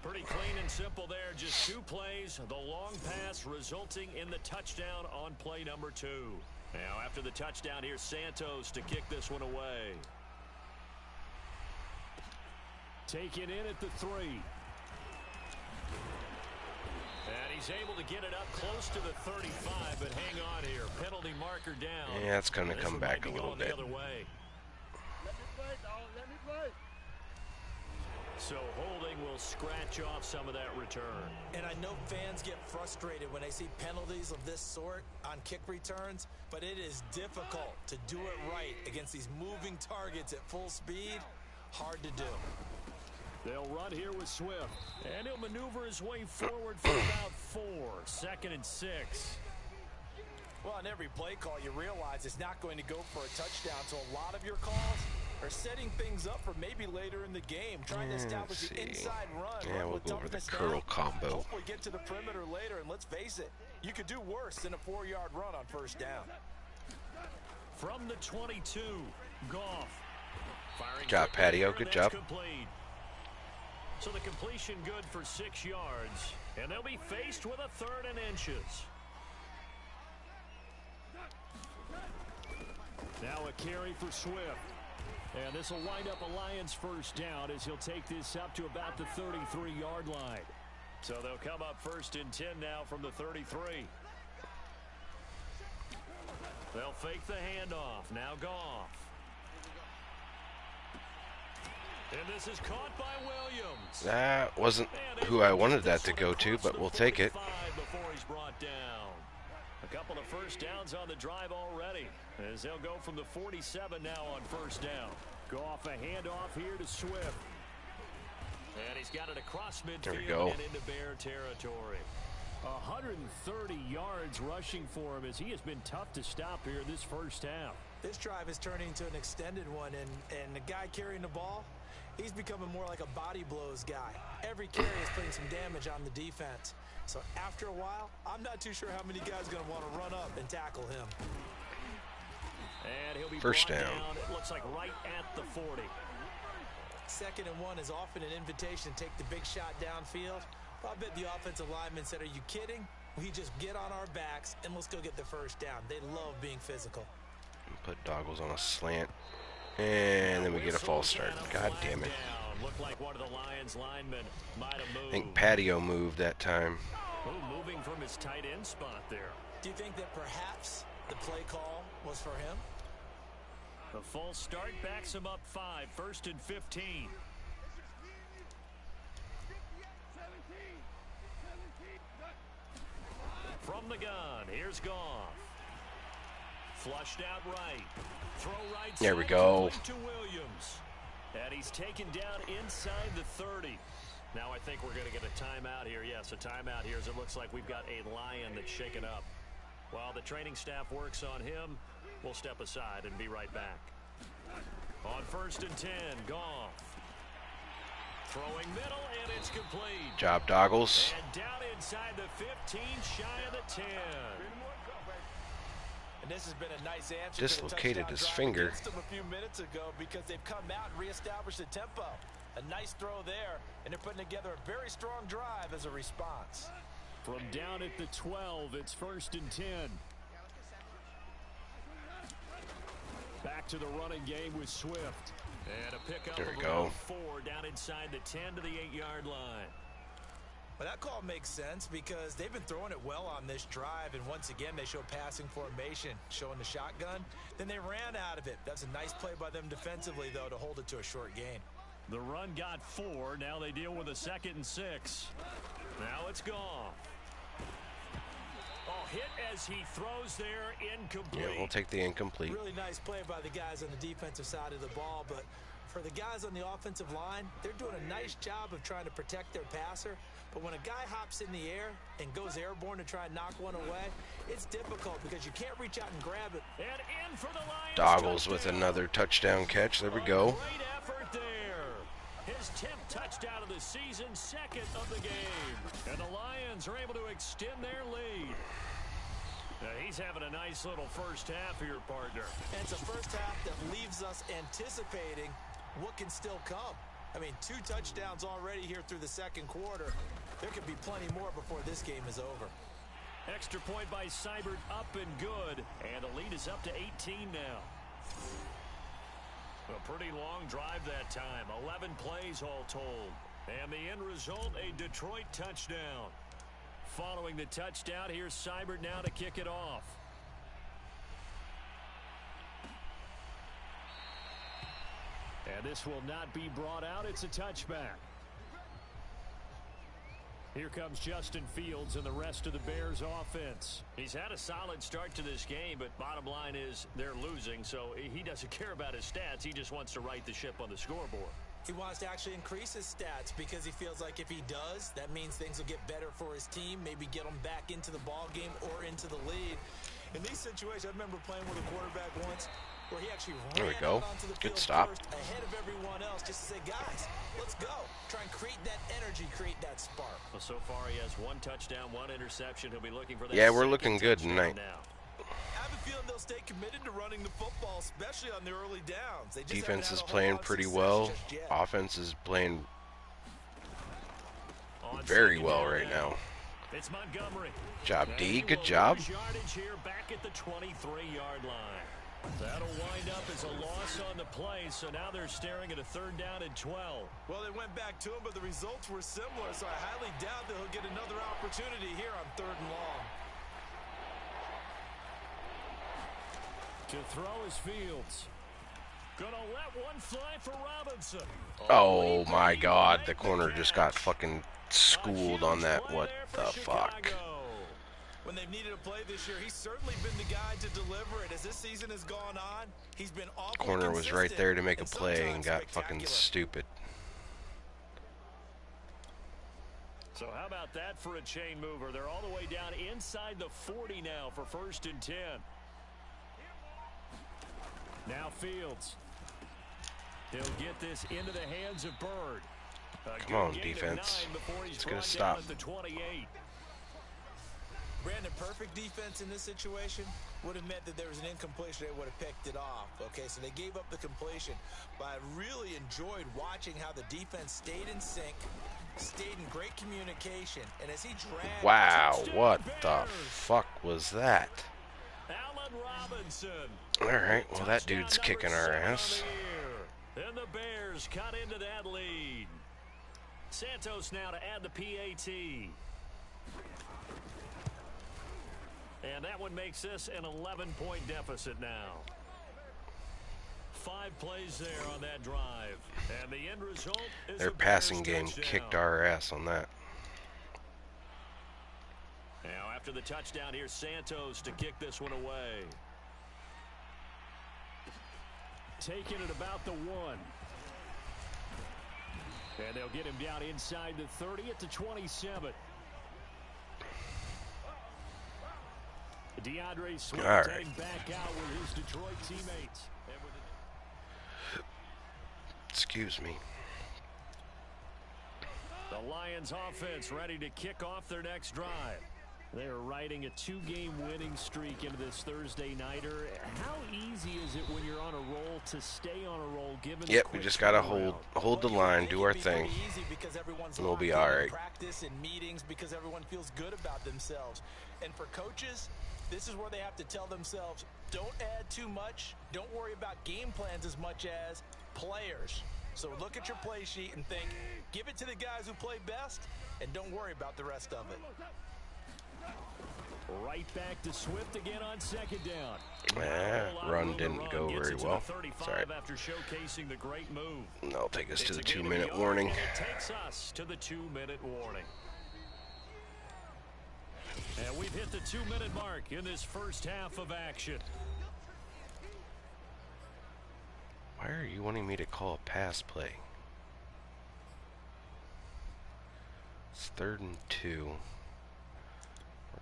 Pretty clean and simple there. Just 2 plays. The long pass resulting in the touchdown on play number 2. Now after the touchdown, here's Santos to kick this one away. Take it in at the 3. And he's able to get it up close to the 35, but hang on here. Penalty marker down. Yeah, it's going to This come one back might a be little going bit. the other way. So holding will scratch off some of that return. And I know fans get frustrated when they see penalties of this sort on kick returns, but it is difficult to do it right against these moving targets at full speed. Hard to do. They'll run here with Swift. And he'll maneuver his way forward for about 4. 2nd and 6. Well, on every play call, you realize it's not going to go for a touchdown, so a lot of your calls are setting things up for maybe later in the game, trying to establish the inside run. Yeah, we'll go over the curl combo. Hopefully get to the perimeter later, and let's face it, you could do worse than a 4-yard run on first down. From the 22, Goff. Good job, Patio. Good job. Complete. So the completion good for 6 yards, and they'll be faced with a 3rd and inches. Now a carry for Swift. And this will wind up a Lions first down as he'll take this up to about the 33-yard line. So they'll come up 1st and 10 now from the 33. They'll fake the handoff. Now Goff. And this is caught by Williams. That wasn't who I wanted that to go to, but we'll take it. Before he's brought down. A couple of first downs on the drive already, as they'll go from the 47 now on first down. Goff a handoff here to Swift. And he's got it across midfield and into Bear territory. 130 yards rushing for him as he has been tough to stop here this first half. This drive is turning into an extended one, and the guy carrying the ball, he's becoming more like a body blows guy. Every carry is putting some damage on the defense. So after a while, I'm not too sure how many guys are going to want to run up and tackle him. And he'll be first down. It looks like right at the 40. 2nd and 1 is often an invitation to take the big shot downfield. I bet the offensive lineman said, are you kidding? We just get on our backs and let's go get the first down. They love being physical. Put Doggles on a slant. And then we get a false start. God damn it. Looked like one of the Lions linemen might have moved. I think Patio moved that time. Moving from his tight end spot there. Do you think that perhaps the play call was for him? The false start backs him up 5, 1st and 15. From the gun, here's Goff. Flushed out right. Throw right. There we go. To Williams. And he's taken down inside the 30. Now I think we're going to get a timeout here. Yes, a timeout here as it looks like we've got a Lion that's shaken up. While the training staff works on him, we'll step aside and be right back. On 1st and 10, Goff. Throwing middle, and it's complete. Job, Doggles. And down inside the 15, shy of the 10. And this has been a nice answer. Dislocated his finger. A few minutes ago because they've come out and reestablished the tempo. A nice throw there, and they're putting together a very strong drive as a response. From down at the 12, it's 1st and 10. Back to the running game with Swift. And a pickup there we of go. 4 down inside the 10 to the 8-yard line. Well, that call makes sense because they've been throwing it well on this drive, and once again they show passing formation, showing the shotgun. Then they ran out of it. That's a nice play by them defensively, though, to hold it to a short gain. The run got 4. Now they deal with a 2nd and 6. Now it's gone. Oh, hit as he throws there, incomplete. Yeah, we'll take the incomplete. Really nice play by the guys on the defensive side of the ball, but for the guys on the offensive line, they're doing a nice job of trying to protect their passer. But when a guy hops in the air and goes airborne to try and knock one away, it's difficult because you can't reach out and grab it. And in for the Lions. Doggles with another touchdown catch. There we go. Great effort there. His 10th touchdown of the season, 2nd of the game. And the Lions are able to extend their lead. Now he's having a nice little first half here, partner. And it's a first half that leaves us anticipating what can still come. I mean, 2 touchdowns already here through the 2nd quarter. There could be plenty more before this game is over. Extra point by Seibert, up and good. And the lead is up to 18 now. A pretty long drive that time. 11 plays all told. And the end result, a Detroit touchdown. Following the touchdown, here's Seibert now to kick it off. And this will not be brought out. It's a touchback. Here comes Justin Fields and the rest of the Bears offense. He's had a solid start to this game, but bottom line is they're losing, so he doesn't care about his stats. He just wants to right the ship on the scoreboard. He wants to actually increase his stats because he feels like if he does, that means things will get better for his team, maybe get them back into the ball game or into the lead. In these situations, I remember playing with a quarterback once where he actually There we ran go. out onto the Good field stop. first ahead of everyone else just to say, guys, let's go. Try and create that energy, create that spark. Well, so far he has 1 touchdown, 1 interception. He'll be looking for that. Yeah, we're looking good tonight. Now. I have a feeling they'll stay committed to running the football, especially on the early downs. They just Defense is haven't had a whole playing lot of pretty success well. just yet. Offense is playing On very second well down right now. It's Montgomery. Job, And D. he Good will job. lose yardage here back at the 23-yard line. That'll wind up as a loss on the play, so now they're staring at a 3rd down and 12. Well, they went back to him, but the results were similar, so I highly doubt that he'll get another opportunity here on 3rd and long. To throw is Fields. Gonna let one fly for Robinson. Oh my God, the corner just got fucking schooled on that. What the fuck? When they've needed a play this year, he's certainly been the guy to deliver it. As this season has gone on, he's been awfully Corner was right there to make a and play and got sometimes fucking stupid. So how about that for a chain mover? They're all the way down inside the 40 now for 1st and 10. Now Fields. He'll get this into the hands of Bird. Come on, defense. Let's get a stop. At the 28. Brandon, perfect defense in this situation would have meant that there was an incompletion. They would have picked it off. Okay, so they gave up the completion. But I really enjoyed watching how the defense stayed in sync, stayed in great communication, and as he dragged... Wow, what the fuck was that? Allen Robinson. All right, well, that dude's kicking our ass. And the Bears cut into that lead. Santos now to add the PAT. And that one makes this an 11-point deficit now. 5 plays there on that drive. And the end result is Their a passing Bears game touchdown. kicked our ass on that. Now after the touchdown, here's Santos to kick this one away. Taking it about the 1. And they'll get him down inside the 30 at the 27. DeAndre Swift heading back out with his Detroit teammates. Excuse me. The Lions offense ready to kick off their next drive. They're riding a 2-game winning streak into this Thursday nighter. How easy is it when you're on a roll to stay on a roll given Yep, we just gotta hold the line, do our thing, and we'll be all right. Practice and meetings because everyone feels good about themselves. And for coaches, this is where they have to tell themselves, don't add too much. Don't worry about game plans as much as players. So look at your play sheet and think, give it to the guys who play best, and don't worry about the rest of it. Right back to Swift again on 2nd down. Run didn't go very well. Sorry. After showcasing the great move. That'll take us to the 2-minute warning. It takes us to the 2-minute warning. And we've hit the 2-minute mark in this first half of action. Why are you wanting me to call a pass play? It's 3rd and 2.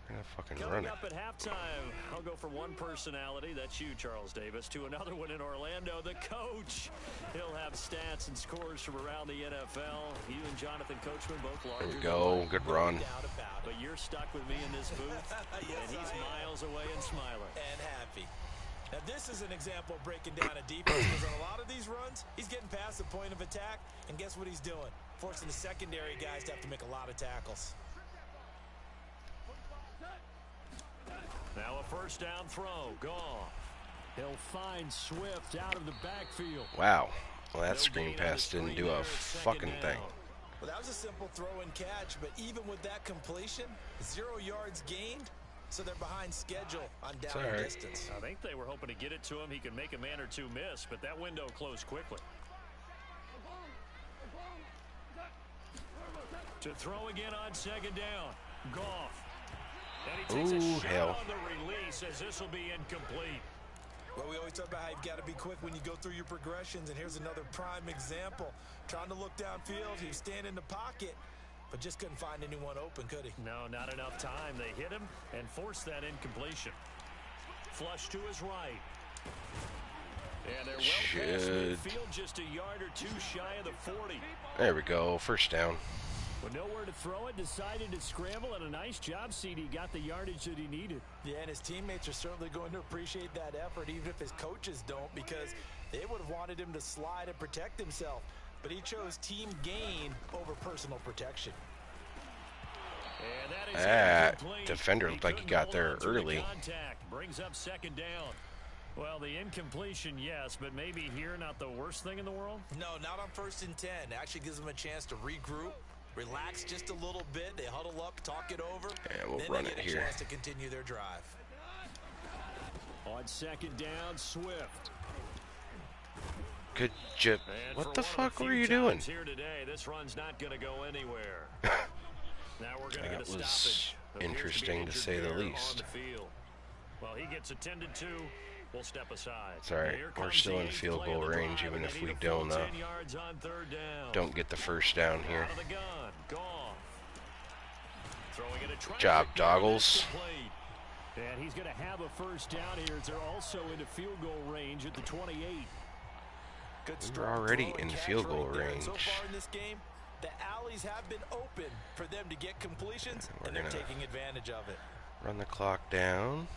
We're gonna fucking run Coming it. up at halftime, I'll go from one personality, that's you, Charles Davis, to another one in Orlando, the coach. He'll have stats and scores from around the NFL. You and Jonathan Coachman both larger. There we go. Good run. But you're stuck with me in this booth, Yes, and he's miles away and smiling. And happy. Now, this is an example of breaking down a defense because on a lot of these runs, he's getting past the point of attack, and guess what he's doing? Forcing the secondary guys to have to make a lot of tackles. Now a 1st down throw. Goff. He'll find Swift out of the backfield. Wow. Well, that screen pass didn't do a fucking thing. Well, that was a simple throw and catch, but even with that completion, 0 yards gained, so they're behind schedule on down and distance. I think they were hoping to get it to him. He could make a man or two miss, but that window closed quickly. To throw again on 2nd down. Goff. And he takes a shot on the release as this will be incomplete. Well, we always talk about how you've got to be quick when you go through your progressions, and here's another prime example. Trying to look downfield, he was standing in the pocket, but just couldn't find anyone open, could he? No, not enough time. They hit him and forced that incompletion. Flush to his right. And they're well past Should. midfield, just a yard or two shy of the 40. There we go. First down. With nowhere to throw it, decided to scramble, and a nice job, CD. Got the yardage that he needed. Yeah, and his teammates are certainly going to appreciate that effort, even if his coaches don't, because they would have wanted him to slide and protect himself. But he chose team gain over personal protection. And that defender looked like he got there early. Contact brings up second down. Well, the incompletion, yes, but maybe here not the worst thing in the world? No, not on 1st and 10. Actually gives them a chance to regroup, relax just a little bit. They huddle up, talk it over. And we'll then run they it get here. a chance to continue their drive. On second down, Swift. Good job. And What the for one of fuck the were few you doing? times Here today, this run's not going to go anywhere. Now we're going to get a That was stoppage. Appears be interesting to injured say the there least. on the field. Well, he gets attended to. We'll step aside. It's all right. Here We're comes still the in eighth field play of goal the range, drive, even and if they we need a full don't 10 yards on third down. don't get the first down here. Out of the gun. Gone. Throwing it a try. Job, Doggles. And he's going to have a first down here. They're also into field goal range at the 28. Good We're already throw and in catch field goal right there. And range. so far in this game, the alleys have been open for them to get completions, We're and they're gonna taking advantage of it. Run the clock down.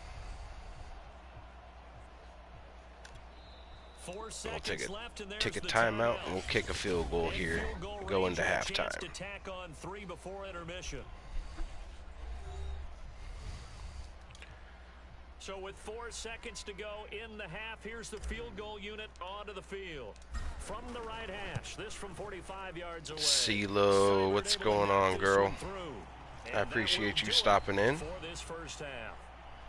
4 We'll seconds take left, and there's a the timeout, and we'll kick a field goal In here. field goal Go range into with a chance halftime. to tack on 3 before intermission. So with 4 seconds to go in the half, here's the field goal unit onto the field. From the right hash, this from 45 yards away. CeeLo, what's going on, girl? I And appreciate that will you do it stopping in. for this first half.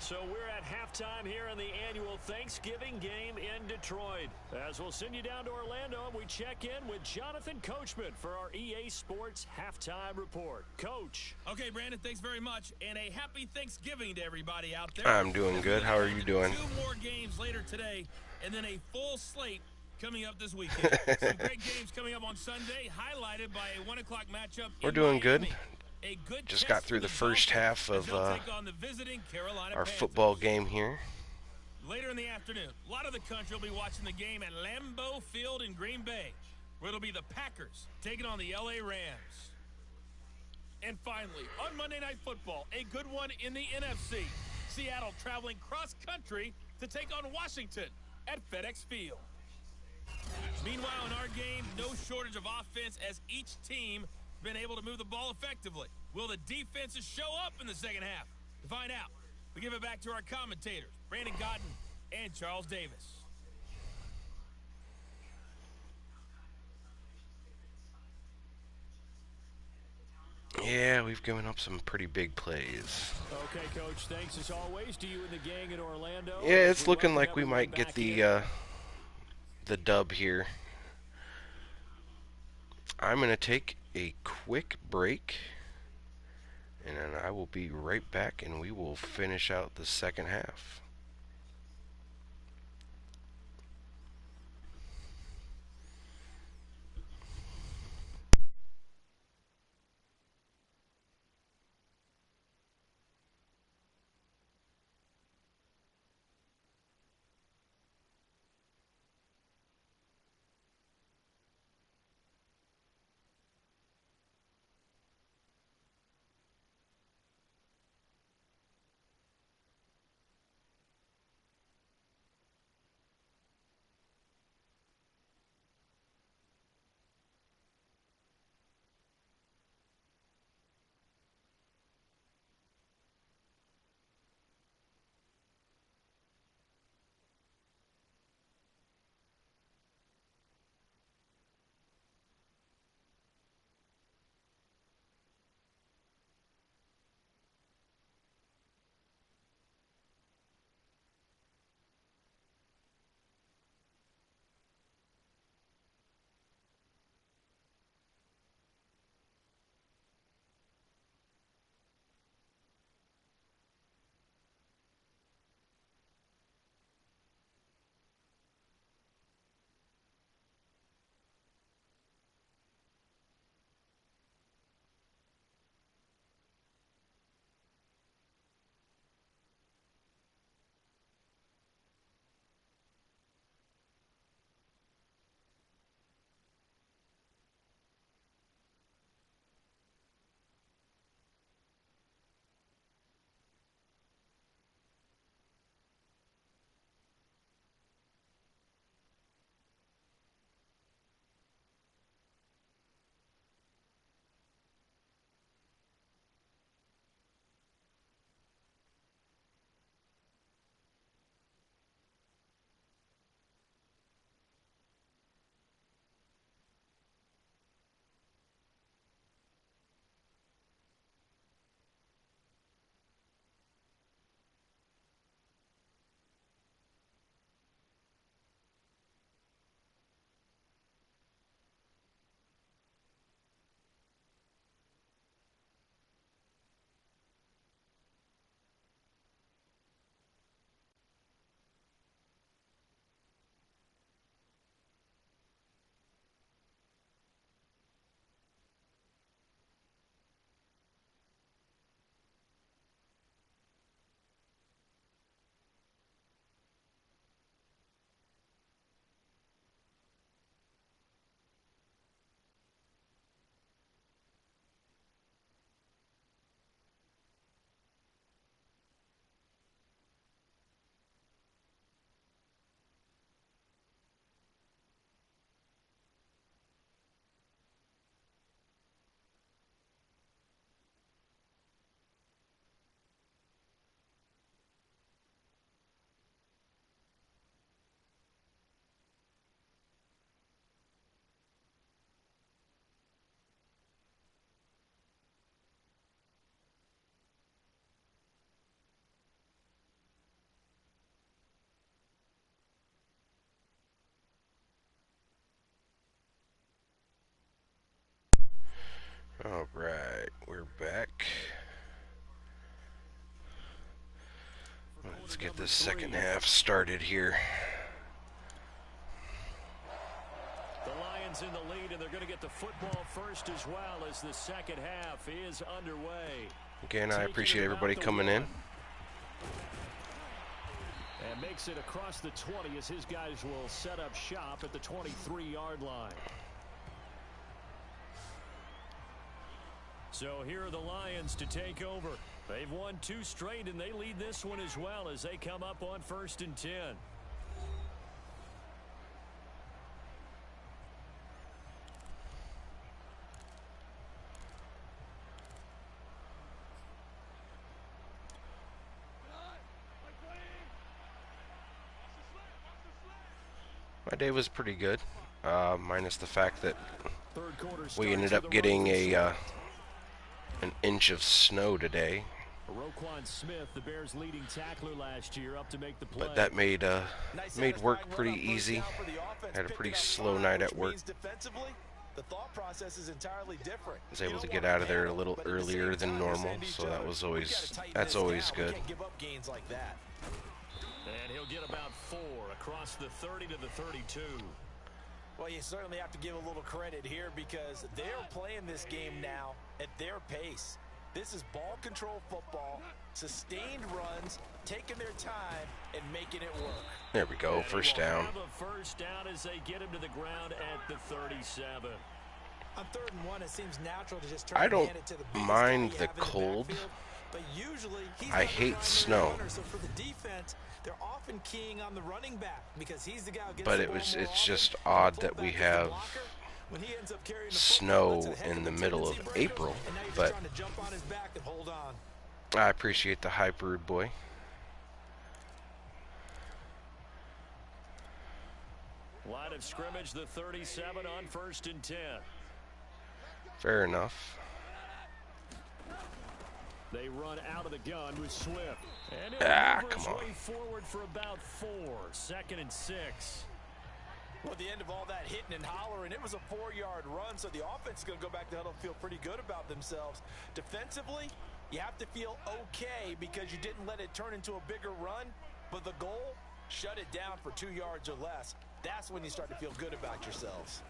So we're at halftime here in the annual Thanksgiving game in Detroit. As we'll send you down to Orlando, and we check in with Jonathan Coachman for our EA Sports Halftime Report. Coach. Okay, Brandon, thanks very much, and a happy Thanksgiving to everybody out there. I'm doing good. How are you doing? 2 more games later today, and then a full slate coming up this weekend. Some great games coming up on Sunday, highlighted by a 1 o'clock matchup. We're in doing good. Miami. A good Just test got for through the first Dolphins half as of they'll take on the visiting Carolina our Panthers. football game here. Later in the afternoon, a lot of the country will be watching the game at Lambeau Field in Green Bay, where it'll be the Packers taking on the LA Rams. And finally, on Monday Night Football, a good one in the NFC. Seattle traveling cross-country to take on Washington at FedEx Field. Meanwhile, in our game, no shortage of offense as each team been able to move the ball effectively. Will the defenses show up in the second half? To find out, we give it back to our commentators, Brandon Godden and Charles Davis. Yeah, we've given up some pretty big plays. Okay, Coach, thanks as always to you and the gang in Orlando. Yeah, it's We looking welcome like we everyone might get back in. the dub here. I'm going to take a quick break, and then I will be right back, and we will finish out the second half. Let's get this second half started here. The Lions in the lead, and they're going to get the football first as well as the second half is underway. Again, I appreciate everybody coming in. And makes it across the 20 as his guys will set up shop at the 23-yard line. So here are the Lions to take over. They've won 2 straight, and they lead this one as well as they come up on 1st and 10. My day was pretty good, minus the fact that we ended up getting an inch of snow today. Roquan Smith, the Bears' leading tackler last year, up to make the play. But that made work pretty easy. Had a pretty slow night at work. The thought process is entirely different. Was able to get out of there a little earlier than normal, so that's always good. And he'll get about 4 across the 30 to the 32. Well, you certainly have to give a little credit here because they're playing this game now at their pace. This is ball control football, sustained runs, taking their time and making it work. There we go, first down. Have a first down as they get him to the ground at the 37. On 3rd and 1, it seems natural to just turn I don't hand it to the mind the cold. But usually I hate snow. So for the defense, they're often keying on the running back because he's the guy who gets But the ball more it's just often. odd The that we fullback is the have blocker. When he ends up carrying the snow football, that's a heck in of the a middle of tendency breaker, April, and now you're just but trying to jump on his back and hold on. I appreciate the hype, rude boy. Line of scrimmage, the 37 on 1st and 10. Fair enough. They run out of the gun with Swift. And he'll maneuver his come on. way forward for about 4. 2nd and 6. Well, at the end of all that hitting and hollering, it was a 4-yard run, so the offense is going to go back to huddle and feel pretty good about themselves. Defensively, you have to feel okay because you didn't let it turn into a bigger run, but the goal, shut it down for 2 yards or less. That's when you start to feel good about yourselves.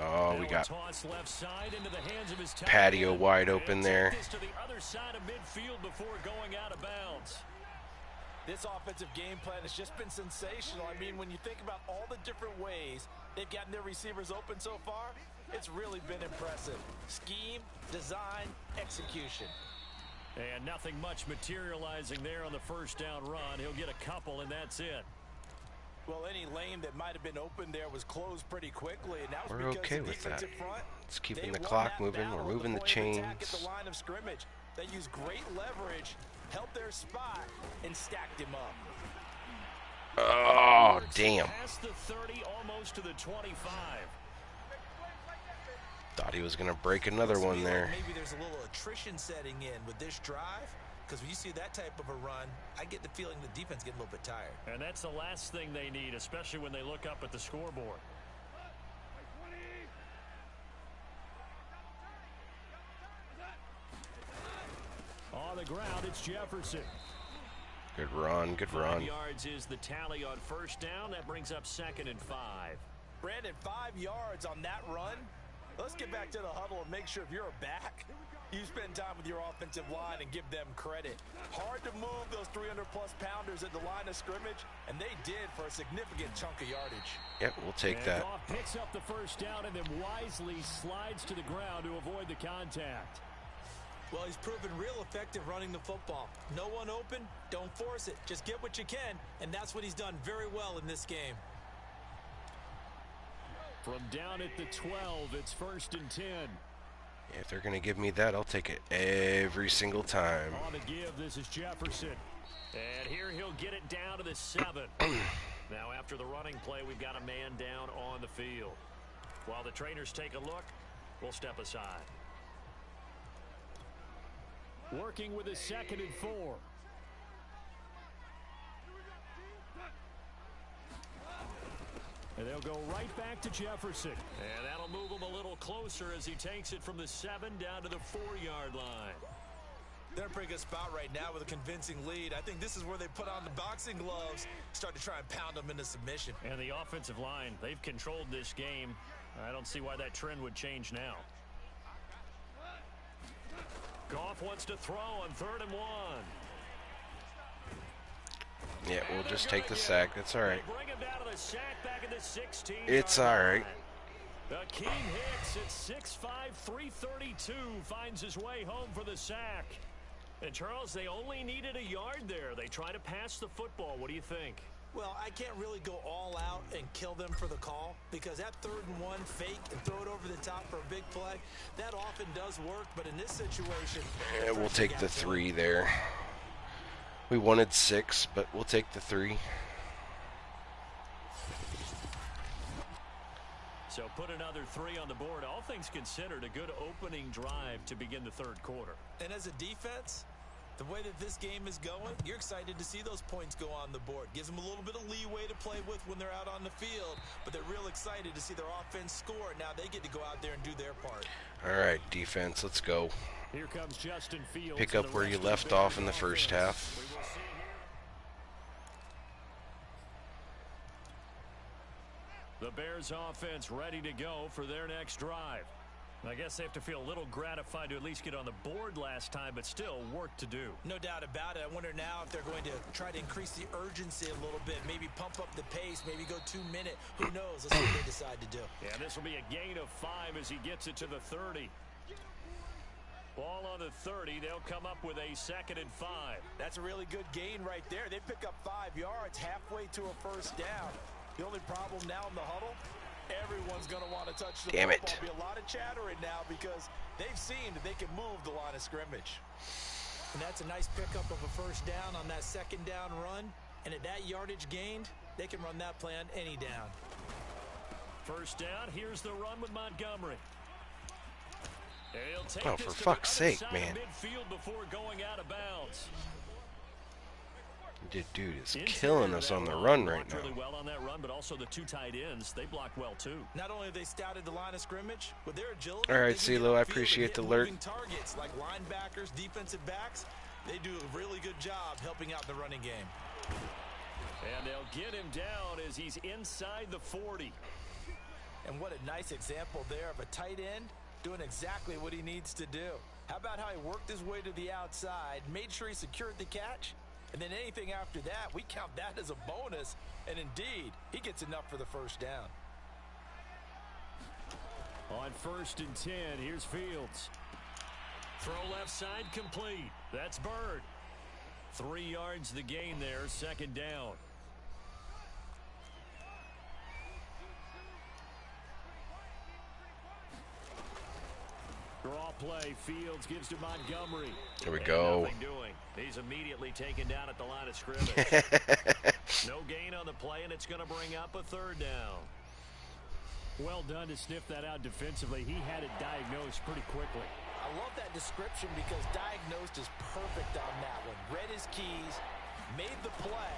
Oh, we got toss left side into the hands of his patio wide open there. This to the other side of midfield before going out of bounds. This offensive game plan has just been sensational. I mean, when you think about all the different ways they've gotten their receivers open so far, it's really been impressive. Scheme, design, execution. And nothing much materializing there on the first down run. He'll get a couple, and that's it. Well, any lane that might have been open there was closed pretty quickly, and that was We're because okay the with that. defensive front, It's keeping they the won clock that moving. We're battle moving the at point of attack chains. at the line of scrimmage. They used great leverage, held their spot, and stacked him up. Oh, damn. Past the 30, almost to the 25. Thought he was going to break another one there. Maybe there's a little attrition setting in with this drive. Because when you see that type of a run, I get the feeling the defense getting a little bit tired. And that's the last thing they need, especially when they look up at the scoreboard. On the ground, it's Jefferson. Good run, good 5 run. yards is the tally on first down. That brings up 2nd and 5. Brandon, 5 yards on that run. Let's get back to the huddle and make sure if you're a back, you spend time with your offensive line and give them credit. Hard to move those 300-plus pounders at the line of scrimmage, and they did for a significant chunk of yardage. Yep, we'll take And that. Goff picks up the first down and then wisely slides to the ground to avoid the contact. Well, he's proven real effective running the football. No one open, don't force it. Just get what you can, and that's what he's done very well in this game. From down at the 12, it's 1st and 10. Yeah, if they're going to give me that, I'll take it every single time. On the give, this is Jefferson. And here he'll get it down to the 7. Now, after the running play, we've got a man down on the field. While the trainers take a look, we'll step aside. Working with a 2nd and 4. And they'll go right back to Jefferson. And that'll move him a little closer as he takes it from the 7 down to the 4-yard line. They're in a pretty good spot right now with a convincing lead. I think this is where they put on the boxing gloves, start to try and pound them into submission. And the offensive line, they've controlled this game. I don't see why that trend would change now. Goff wants to throw on 3rd and 1. Yeah, we'll just take the sack. It's all right. Bring him down to the sack back at the 16. It's all right. Akeem Hicks at 6'5", 332 finds his way home for the sack. And Charles, they only needed a yard there. They try to pass the football. What do you think? Well, I can't really go all out and kill them for the call because that 3rd and 1 fake and throw it over the top for a big play, that often does work. But in this situation, yeah, we'll take the 3 there. We wanted 6, but we'll take the 3. So put another 3 on the board. All things considered, a good opening drive to begin the 3rd quarter. And as a defense, the way that this game is going, you're excited to see those points go on the board. Gives them a little bit of leeway to play with when they're out on the field, but they're real excited to see their offense score. Now they get to go out there and do their part. All right, defense, let's go. Here comes Justin Fields. Pick up where you left off in the first half. The Bears offense ready to go for their next drive. I guess they have to feel a little gratified to at least get on the board last time, but still work to do. No doubt about it. I wonder now if they're going to try to increase the urgency a little bit, maybe pump up the pace, maybe go 2-minute. Who knows? Let's see what they decide to do. Yeah, this will be a gain of 5 as he gets it to the 30. Ball on the 30. They'll come up with a 2nd and 5. That's a really good gain right there. They pick up 5 yards halfway to a first down. The only problem now in the huddle, everyone's going to want to touch the Damn football. it. There'll be a lot of chattering now because they've seen that they can move the line of scrimmage. And that's a nice pickup of a first down on that 2nd down run. And at that yardage gained, they can run that play on any down. First down, here's the run with Montgomery. He'll take Oh, this for to fuck's the other sake, side man. of midfield before going out of bounds. Dude is killing us on the run right now. Really well on that run, but also the 2 tight ends, they block well too. Not only have they scouted the line of scrimmage, with their agility, All right, they can get CeeLo, I upfield appreciate and the hit alert. moving targets like linebackers, defensive backs. They do a really good job helping out the running game. And they'll get him down as he's inside the 40. And what a nice example there of a tight end doing exactly what he needs to do. How about how he worked his way to the outside, made sure he secured the catch, and then anything after that, we count that as a bonus. And indeed, he gets enough for the first down. On 1st and 10, here's Fields. Throw left side complete. That's Bird. 3 yards the gain there, 2nd down. Draw play. Fields gives to Montgomery. There we go. Nothing doing. He's immediately taken down at the line of scrimmage. No gain on the play, and it's going to bring up a 3rd down. Well done to sniff that out defensively. He had it diagnosed pretty quickly. I love that description because diagnosed is perfect on that one. Read his keys, made the play,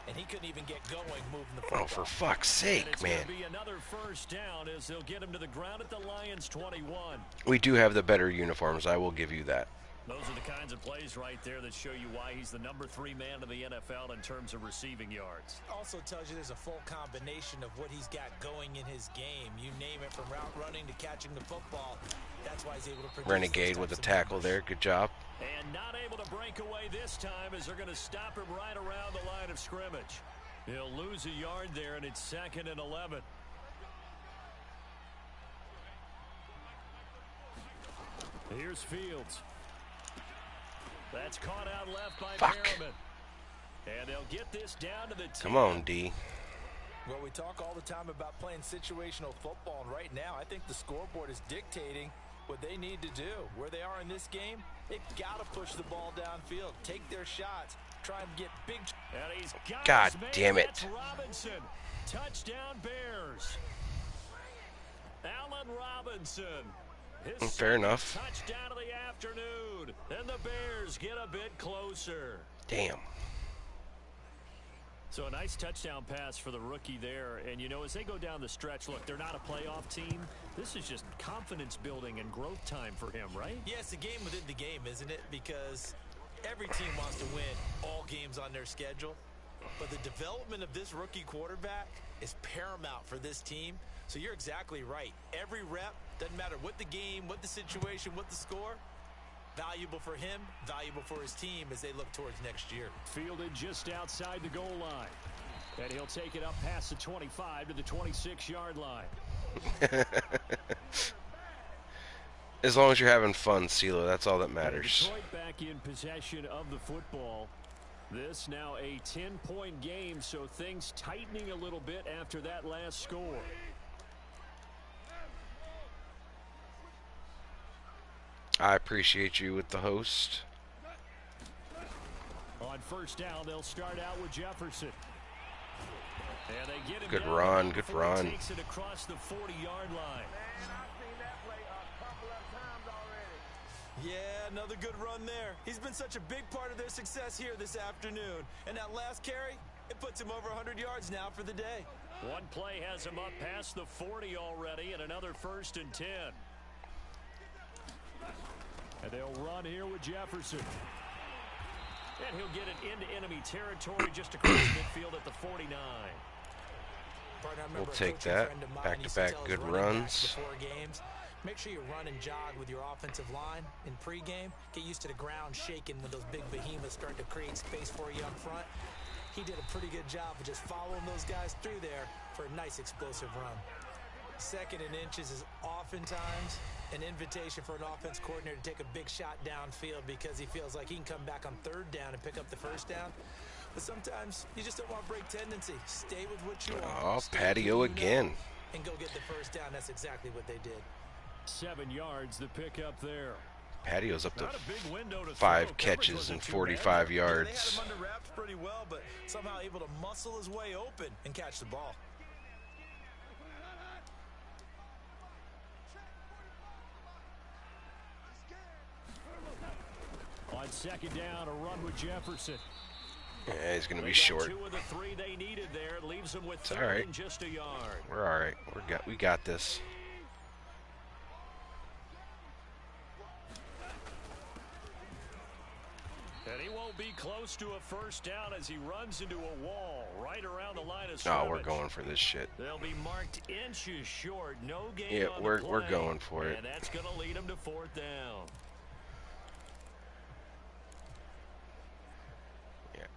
and he couldn't even get going moving the football. Oh, for fuck's sake, It's man. going to be another first down as they'll get him to the ground at the Lions' 21. We do have the better uniforms. I will give you that. Those are the kinds of plays right there that show you why he's the number 3 man in the NFL in terms of receiving yards. Also tells you there's a full combination of what he's got going in his game. You name it, from route running to catching the football. That's why he's able to produce. Renegade with a tackle there. Good job. And not able to break away this time as they're going to stop him right around the line of scrimmage. He'll lose a yard there, and it's 2nd and 11. Here's Fields. That's caught out left by Perriman. And they'll get this down to the 10. Come on, D. Well, we talk all the time about playing situational football, and right now I think the scoreboard is dictating what they need to do. Where they are in this game, they've got to push the ball downfield, take their shots, try and get big. And he's got God his man. damn it. That's Robinson. Touchdown Bears. Allen Robinson. His Fair enough. Touchdown of the afternoon. And the Bears get a bit closer. Damn. So a nice touchdown pass for the rookie there. And, you know, as they go down the stretch, look, they're not a playoff team. This is just confidence building and growth time for him, right? Yeah, it's a game within the game, isn't it? Because every team wants to win all games on their schedule. But the development of this rookie quarterback is paramount for this team. So you're exactly right. Every rep, doesn't matter what the game, what the situation, what the score, valuable for him, valuable for his team as they look towards next year. Fielded just outside the goal line. And he'll take it up past the 25 to the 26-yard line. As long as you're having fun, CeeLo, that's all that matters. Detroit back in possession of the football. This now a 10-point game, so things tightening a little bit after that last score. I appreciate you with the host. On first down, they'll start out with Jefferson. And they get him Good down run, before good he run. takes it across the 40-yard line. Yeah, another good run there. He's been such a big part of their success here this afternoon. And that last carry, it puts him over 100 yards now for the day. One play has him up past the 40 already, and another 1st and 10. And they'll run here with Jefferson. And he'll get it into enemy territory just across midfield at the 49. We'll take that. Back-to-back good runs. Before games, make sure you run and jog with your offensive line in pregame. Get used to the ground shaking when those big behemoths start to create space for you up front. He did a pretty good job of just following those guys through there for a nice explosive run. 2nd and inches is oftentimes an invitation for an offense coordinator to take a big shot downfield because he feels like he can come back on 3rd down and pick up the 1st down. But sometimes you just don't want to break tendency. Stay with what you are. Oh, patio again. And go get the 1st down. That's exactly what they did. 7 yards the pickup there. Patio's up to Not a big window to 5 throw. catches and Coverage wasn't too 45 bad. yards. They had him under wraps pretty well, but somehow able to muscle his way open and catch the ball. On 2nd down, a run with Jefferson. Yeah, he's going to be They got short. 2 of the 3 they needed there. It leaves them with It's 3rd all right. and just a yard. We're all right. We got this. And he won't be close to a 1st down as he runs into a wall right around the line of scrimmage. Oh, we're going for this shit. They'll be marked inches short. No gain Yeah, on we're the play. going for it. And that's going to lead them to 4th down.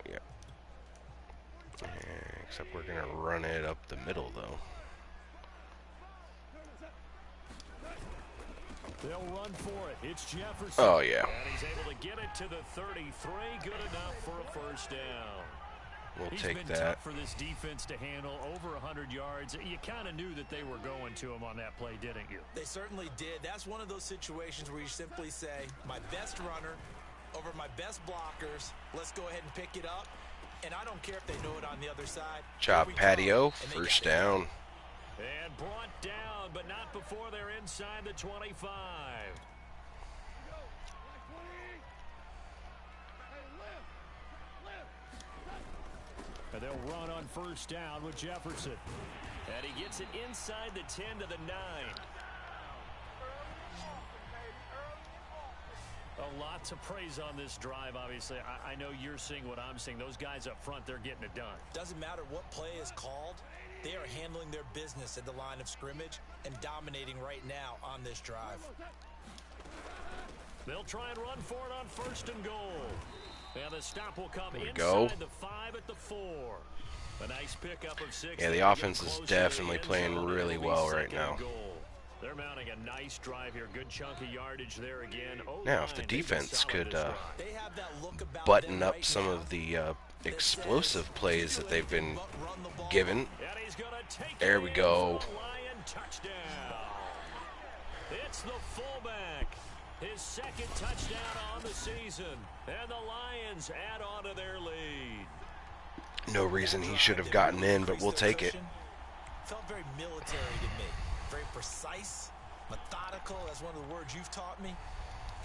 Yeah. Except we're going to run it up the middle, though. They'll run for it. It's Jefferson. Oh, yeah. And he's able to get it to the 33. Good enough for a 1st down. We'll He's take been that. tough for this defense to handle. Over 100 yards. You kind of knew that they were going to him on that play, didn't you? They certainly did. That's one of those situations where you simply say, my best runner over my best blockers. Let's go ahead and pick it up. And I don't care if they know it on the other side. Job Here we patio. go, and they 1st got it. down. And brought down, but not before they're inside the 25. And they'll run on 1st down with Jefferson. And he gets it inside the 10 to the 9. A lot to praise on this drive, obviously. I know you're seeing what I'm seeing. Those guys up front, they're getting it done. Doesn't matter what play is called. They are handling their business at the line of scrimmage and dominating right now on this drive. They'll try and run for it on 1st and goal. And the stop will come inside go. the 5 at the 4. A nice pickup of 6. Yeah, the They're offense getting is closer to the definitely end playing zone. really It'll be well right 2nd now. and goal. They're mounting a nice drive here. Good chunk of yardage there again. Now, if the O-line, they've been defense solid could this drive. They have that look about button them up right some now of the that explosive says, plays that they've been but run the ball. given. And he's gonna take There it we in go. for a Lion touchdown. It's the fullback. His 2nd touchdown on the season. And the Lions add on to their lead. No reason he should have gotten in, but we'll take it. Felt very military to me. Very precise, methodical. That's one of the words you've taught me.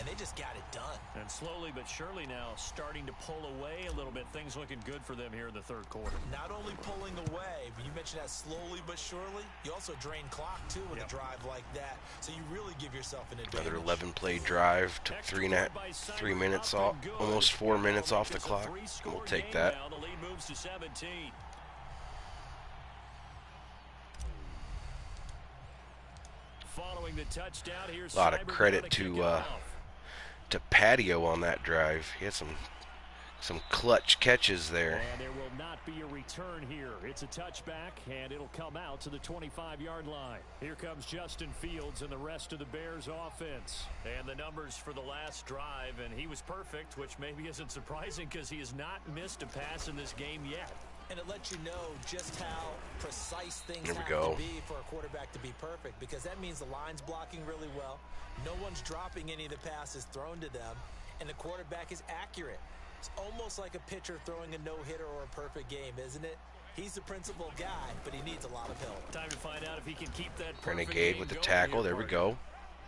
and they just got it done. And slowly but surely now starting to pull away a little bit. Things looking good for them here in the third quarter. Not only pulling away, but you mentioned that slowly but surely. You also drain clock, too, with a drive like that. So you really give yourself an advantage. Another 11-play drive. Took 3 minutes off, almost 4 minutes off the clock. We'll take that. The lead moves to 17. Following the touchdown, here's A lot of credit to Patio on that drive. He had some clutch catches there. And there will not be a return here. It's a touchback, and it'll come out to the 25-yard line. Here comes Justin Fields and the rest of the Bears offense. And the numbers for the last drive, and he was perfect, which maybe isn't surprising because he has not missed a pass in this game yet. And it lets you know just how precise things Here we have go. to be for a quarterback to be perfect, because that means the line's blocking really well. No one's dropping any of the passes thrown to them, and the quarterback is accurate. It's almost like a pitcher throwing a no-hitter or a perfect game, isn't it? He's the principal guy, but he needs a lot of help. Time to find out if he can keep that perfect Renegade game with the going tackle. here, There we partner.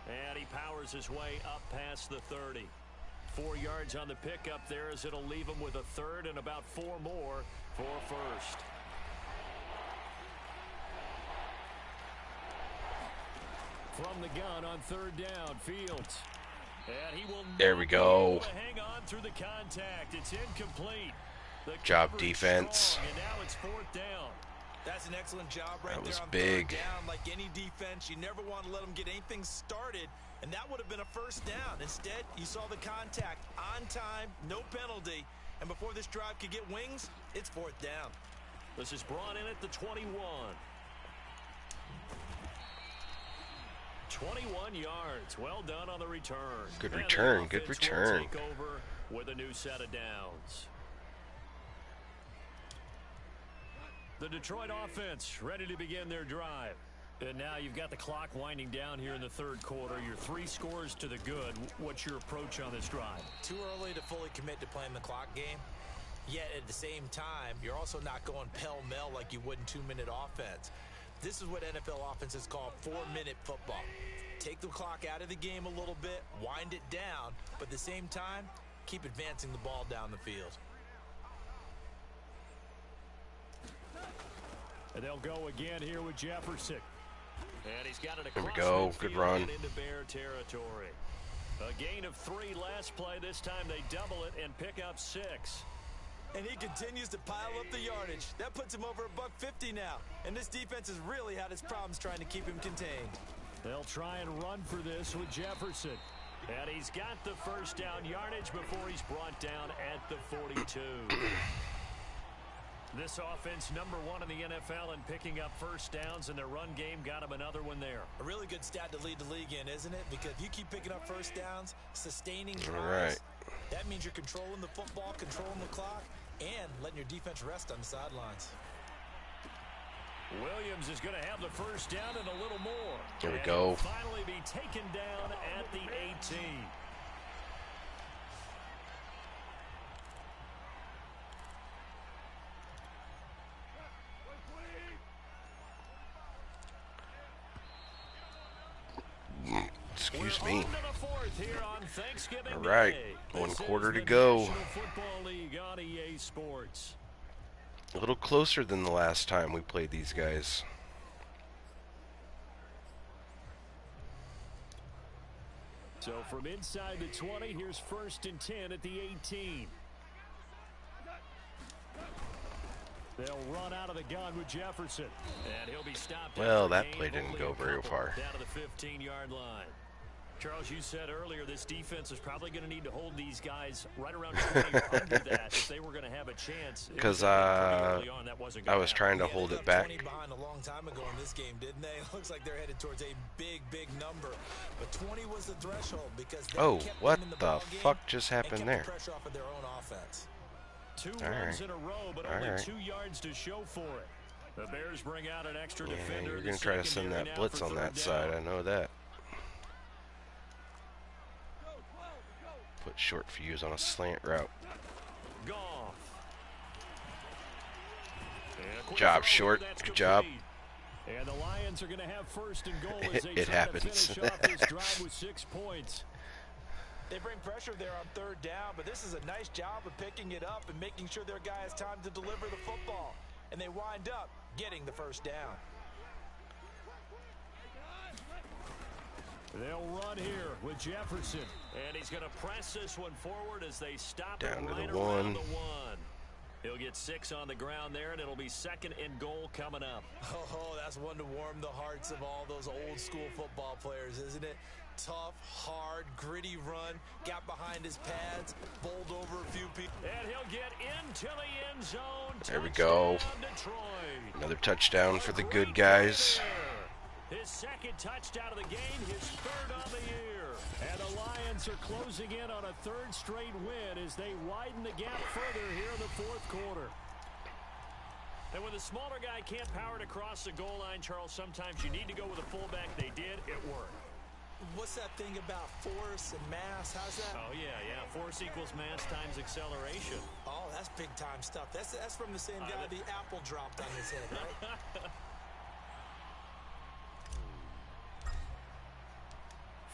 go. And he powers his way up past the 30. 4 yards on the pickup there, as it'll leave him with a third and about 4 more for first. From the gun on third down, Fields. And he will There we go. be able to hang on through the contact. It's incomplete. The Job coverage defense. strong, and now it's fourth down. That's an excellent job right That was there on big. third down. Like any defense, you never want to let them get anything started, and that would have been a first down. Instead, you saw the contact on time, no penalty, and before this drive could get wings, it's fourth down. This is brought in at the 21. 21 yards. Well done on the return. Good And the return, good offense will return. take over with a new set of downs. The Detroit offense ready to begin their drive. And now you've got the clock winding down here in the third quarter. Your 3 scores to the good. What's your approach on this drive? Too early to fully commit to playing the clock game. Yet at the same time, you're also not going pell-mell like you would in 2-minute offense. This is what NFL offenses call 4-minute football. Take the clock out of the game a little bit, wind it down, but at the same time, keep advancing the ball down the field. And they'll go again here with Jefferson. And he's got it There we across go. midfield Good run. and into Bear territory. A gain of 3 last play. This time they double it and pick up 6. And he continues to pile up the yardage. That puts him over $150 now. And this defense has really had its problems trying to keep him contained. They'll try and run for this with Jefferson. And he's got the first down yardage before he's brought down at the 42. This offense #1 in the NFL in picking up first downs, and their run game got him another one there. A really good stat to lead the league in, isn't it? Because if you keep picking up first downs, sustaining drives, right. that means you're controlling the football, controlling the clock, and letting your defense rest on the sidelines. Williams is going to have the first down and a little more. Here we And go. he'll finally be taken down at the 18. Excuse We're me. on to the fourth here on Thanksgiving All right, Day. 1 This quarter is to the go. National Football League on EA Sports. A little closer than the last time we played these guys. So from inside the 20, here's 1st and 10 at the 18. They'll run out of the gun with Jefferson. And he'll be stopped. Well, after a that gain play of didn't only go a very couple far. Down to the 15-yard line. Charles, you said earlier this defense is probably going to need to hold these guys right around 20 or under that if they were going to have a chance. Because I I was trying to hold they it got back. 20 behind a long time ago in this game, didn't they? It looks like they're headed towards a big, big number. But 20 was the threshold because they Oh, kept what them in the the ball game fuck just and happened kept there? the pressure off of their own offense. 2 All runs right. in a row, but All only right. 2 yards to show for it. The Bears bring out an extra Yeah, defender. you're in going the to try to send secondary that now blitz for on third that down. side. I know that. Put short fuse on a slant route. Goff. And a quick Job, throw, short. that's Good job. complete. And the Lions are going to have 1st and goal as they It try happens. to finish off this drive with 6 points. They bring pressure there on third down, but this is a nice job of picking it up and making sure their guy has time to deliver the football. And they wind up getting the first down. They'll run here with Jefferson. And he's going to press this one forward as they stop Down it to right the around one. the one. He'll get 6 on the ground there, and it'll be 2nd and goal coming up. Oh, that's one to warm the hearts of all those old school football players, isn't it? Tough, hard, gritty run, got behind his pads, bowled over a few people. And he'll get into the end zone. There we go. Touchdown, Detroit. Another touchdown for the good guys. His 2nd touchdown of the game, his 3rd on the year. And the Lions are closing in on a 3rd straight win as they widen the gap further here in the 4th quarter. And when the smaller guy can't power it across the goal line, Charles, sometimes you need to go with a fullback. They did. It worked. What's that thing about force and mass? How's that? Oh, yeah. Force equals mass times acceleration. Oh, that's big-time stuff. That's from the same guy the apple dropped on his head, right?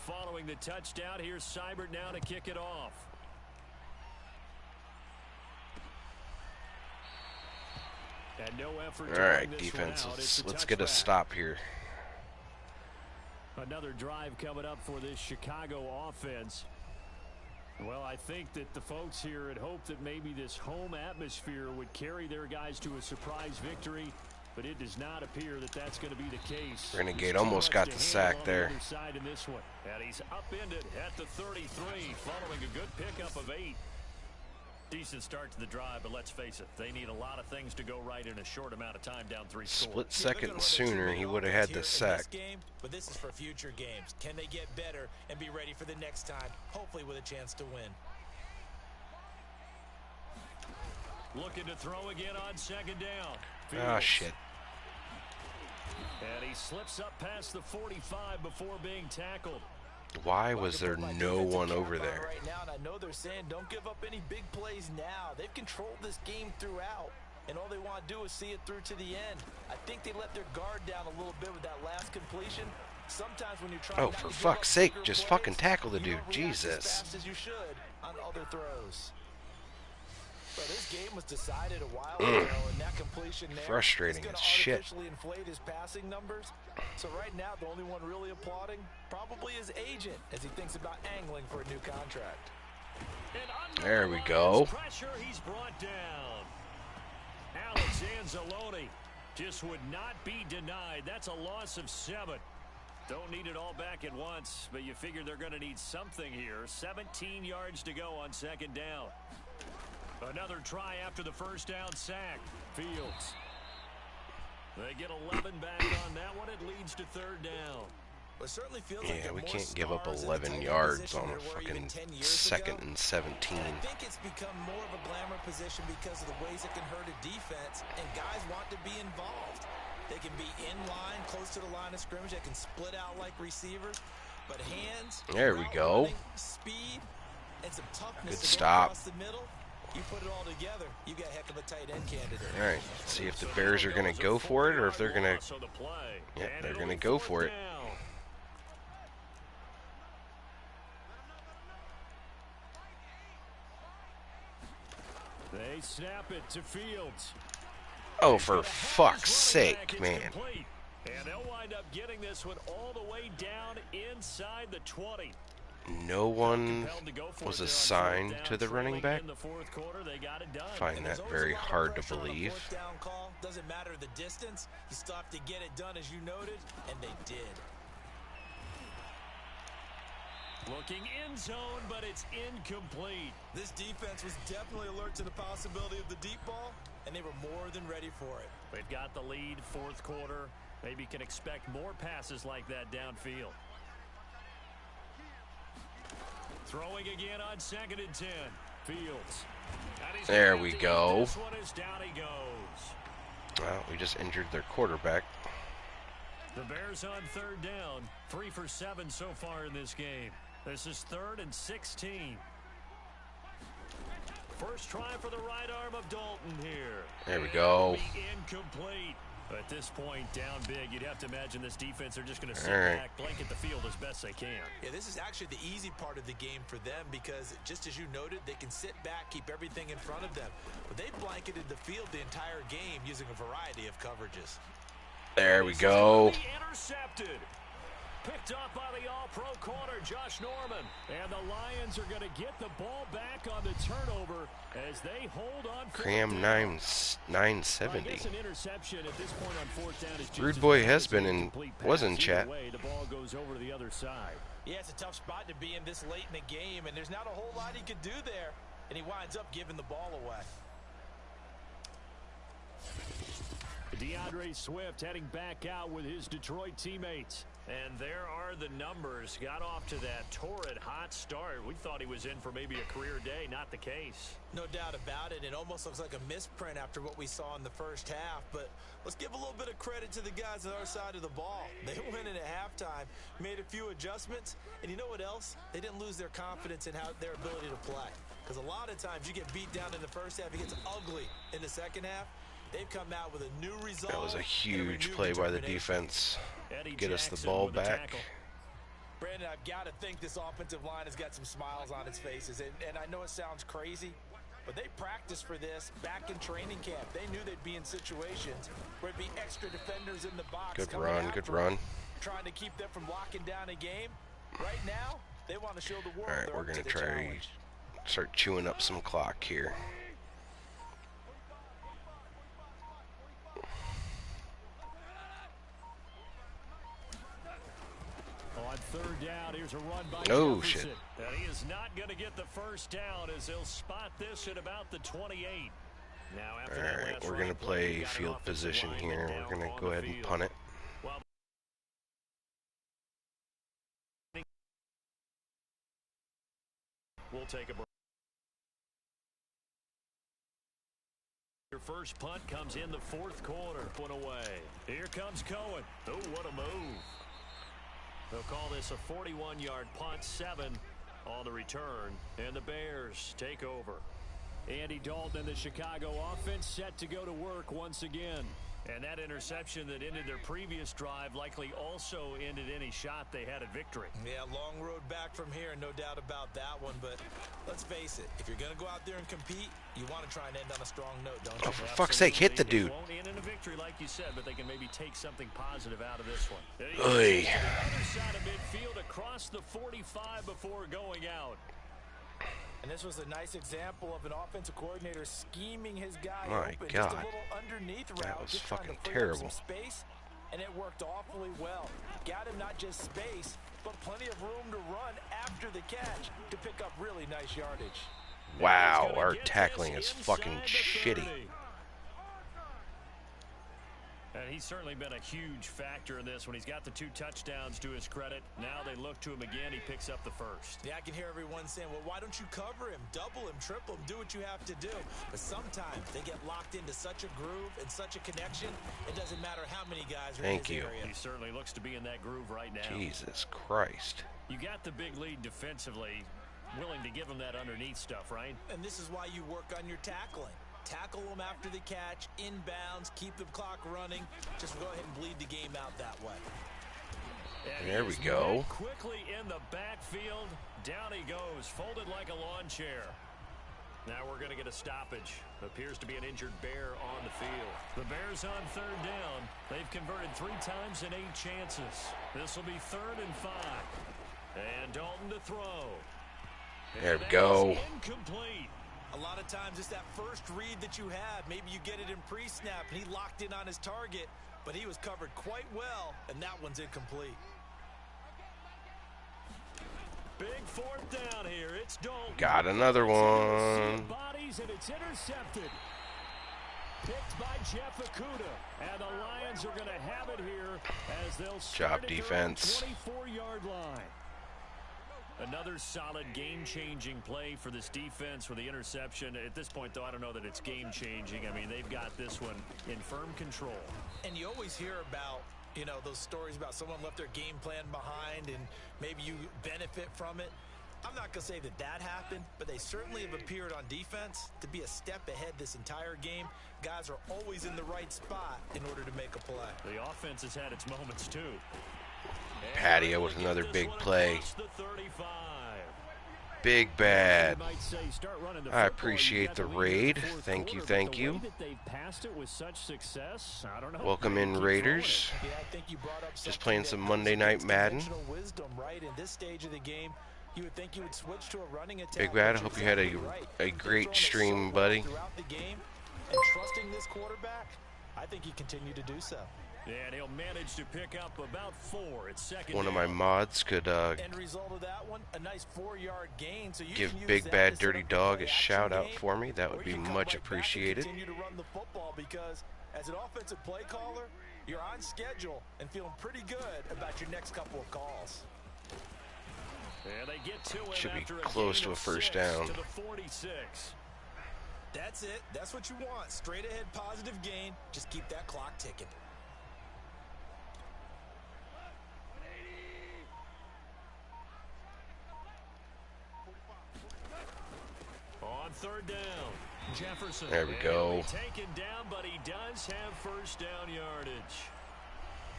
Following the touchdown, here's Seibert now to kick it off. And no effort. All right, defense, let's get a stop here. Another drive coming up for this Chicago offense. Well, I think that the folks here had hoped that maybe this home atmosphere would carry their guys to a surprise victory, but it does not appear that that's going to be the case. Renegade almost got the sack there. And he's upended at the 33 following a good pickup of 8. Decent start to the drive, but let's face it, they need a lot of things to go right in a short amount of time down 3 scores. Split second sooner, he would have had the sack. But this is for future games. Can they get better and be ready for the next time, hopefully with a chance to win? Looking to throw again on 2nd down. Ah, shit. And he slips up past the 45 before being tackled. Why was there no one over there? Right now, and I know they're saying don't give up any big plays now. They've controlled this game throughout, and all they want to do is see it through to the end. I think they let their guard down a little bit with that last completion. Sometimes when you're trying Oh, for fuck's sake, just fucking tackle the dude. Jesus. As fast as you should on other throws. But this game was decided a while ago, and that completion there Frustrating as shit. artificially inflate his passing numbers. So right now, the only one really applauding probably his agent as he thinks about angling for a new contract. There we go. Pressure, he's brought down. Alex Anzalone just would not be denied. That's a loss of 7. Don't need it all back at once, but you figure they're going to need something here. 17 yards to go on 2nd down. Another try after the first down sack. Fields. They get 11 back on that one. It leads to 3rd down. Well, it certainly feels Yeah, like we more can't give up stars in the 11 tight end yards position on a there were even fucking 10 years 2nd ago. and 17. And I think it's become more of a glamour position because of the ways it can hurt a defense, and guys want to be involved. They can be in line, close to the line of scrimmage. They can split out like receivers. But hands, There we go. running, speed, and some toughness Good to go stop. across the middle. You put it all together, you got a heck of a tight end candidate. All right, let's see if the Bears are going to go for it or if they're going to... Yep, they're going to go for it. They snap it to Fields. Oh, for fuck's sake, man. And they'll wind up getting this one all the way down inside the 20. No one was assigned to the running back? Find that very hard to believe. Doesn't matter the distance, you still have to get it done as you noted, and they did. Looking in zone, but it's incomplete. This defense was definitely alert to the possibility of the deep ball, and they were more than ready for it. They've got the lead, 4th quarter. Maybe can expect more passes like that downfield. Throwing again on 2nd and 10. Fields. There we go. This one is down he goes. Well, we just injured their quarterback. The Bears on 3rd down. 3 for 7 so far in this game. This is 3rd and 16. First try for the right arm of Dalton here. There we go. Incomplete. At this point, down big, you'd have to imagine this defense are just going to sit back, blanket the field as best they can. Yeah, this is actually the easy part of the game for them because, just as you noted, they can sit back, keep everything in front of them. But they blanketed the field the entire game using a variety of coverages. There we go. Intercepted. Picked up by the all-pro corner, Josh Norman. And the Lions are going to get the ball back on the turnover as they hold on. Cram 970. Well, an interception at this point on fourth down is Rude Boy has been in, was in chat. The ball goes over to the other side. Yeah, it's a tough spot to be in this late in the game, and there's not a whole lot he could do there. And he winds up giving the ball away. DeAndre Swift heading back out with his Detroit teammates. And there are the numbers. Got off to that torrid hot start. We thought he was in for maybe a career day. Not the case. No doubt about it. It almost looks like a misprint after what we saw in the first half. But let's give a little bit of credit to the guys on our side of the ball. They went in at halftime, made a few adjustments. And you know what else? They didn't lose their confidence in their ability to play. Because a lot of times you get beat down in the first half. It gets ugly in the second half. They've come out with a new result. That was a huge play by the defense. Get us the ball back. Brandon, I've got to think this offensive line has got some smiles on its faces. And I know it sounds crazy, but they practiced for this back in training camp. They knew they'd be in situations where it'd be extra defenders in the box. Good run, good run. Trying to keep them from locking down a game. Right now, they want to show the world. All right, we're going to try start chewing up some clock here. On third down, here's a run by oh, Jefferson. shit. And he is not going to get the first down as they'll spot this at about the 28. Now, after all right, we're going to play field position here. We're going to go ahead and punt it. We'll take a break. Your first punt comes in the fourth quarter. One away. Here comes Cohen. Oh, what a move. They'll call this a 41-yard punt, 7 on the return, and the Bears take over. Andy Dalton and the Chicago offense set to go to work once again. And that interception that ended their previous drive likely also ended any shot they had at victory. Yeah, long road back from here, no doubt about that one. But let's face it, if you're going to go out there and compete, you want to try and end on a strong note, don't you? Oh, for fuck's sake, hit the dude. It won't end in a victory like you said, but they can maybe take something positive out of this one. Oy. Other side of midfield across the 45 before going out. And this was a nice example of an offensive coordinator scheming his guy My open. God. Just a little underneath route. That was just trying fucking to free up terrible. some space, and it worked awfully well. Got him not just space, but plenty of room to run after the catch to pick up really nice yardage. Wow, our tackling is fucking shitty. And he's certainly been a huge factor in this when he's got the 2 touchdowns to his credit. Now they look to him again. He picks up the first. Yeah, I can hear everyone saying, well, why don't you cover him? Double him, triple him, do what you have to do. But sometimes they get locked into such a groove and such a connection, it doesn't matter how many guys are in his area. He certainly looks to be in that groove right now. Jesus Christ. You got the big lead defensively, willing to give him that underneath stuff, right? And this is why you work on your tackling. Tackle them after the catch, inbounds, keep the clock running. Just go ahead and bleed the game out that way. And there we go. Quickly in the backfield. Down he goes, folded like a lawn chair. Now we're going to get a stoppage. Appears to be an injured Bear on the field. The Bears on third down. They've converted 3 times in 8 chances. This will be 3rd and 5. And Dalton to throw. There we go. Incomplete. A lot of times it's that first read that you have. Maybe you get it in pre-snap, and he locked in on his target, but he was covered quite well, and that one's incomplete. Big 4th down here. It's Dalton. Got another one. Bodies, and it's intercepted. Picked by Jeff Okudah. And the Lions are going to have it here as they'll start Job defense. 24-yard line. Another solid game-changing play for this defense with the interception. At this point, though, I don't know that it's game-changing. I mean, they've got this one in firm control. And you always hear about, those stories about someone left their game plan behind and maybe you benefit from it. I'm not going to say that that happened, but they certainly have appeared on defense to be a step ahead this entire game. Guys are always in the right spot in order to make a play. The offense has had its moments, too. Patio with another big play. Big Bad. I appreciate the raid. Thank you, thank you. Welcome in, Raiders. Just playing some Monday Night Madden. Big Bad, I hope you had a great stream, buddy. And trusting this quarterback, I think he continued to do so. Yeah, and he'll manage to pick up about 4 at second. One of my mods could end result of that one, a nice 4-yard gain, so you give can Big use Bad that to Dirty set up a Dog a play-action shout out game, for me. That would or be you can come much right back and appreciated. continue to run the football because as an offensive play caller, you're on schedule and feeling pretty good about your next couple of calls. And they get to him Should be after close to a first down. To the 46. That's it. That's what you want. Straight ahead positive gain. Just keep that clock ticking. On third down, Jefferson. There we go. Taken down, but he does have first down yardage.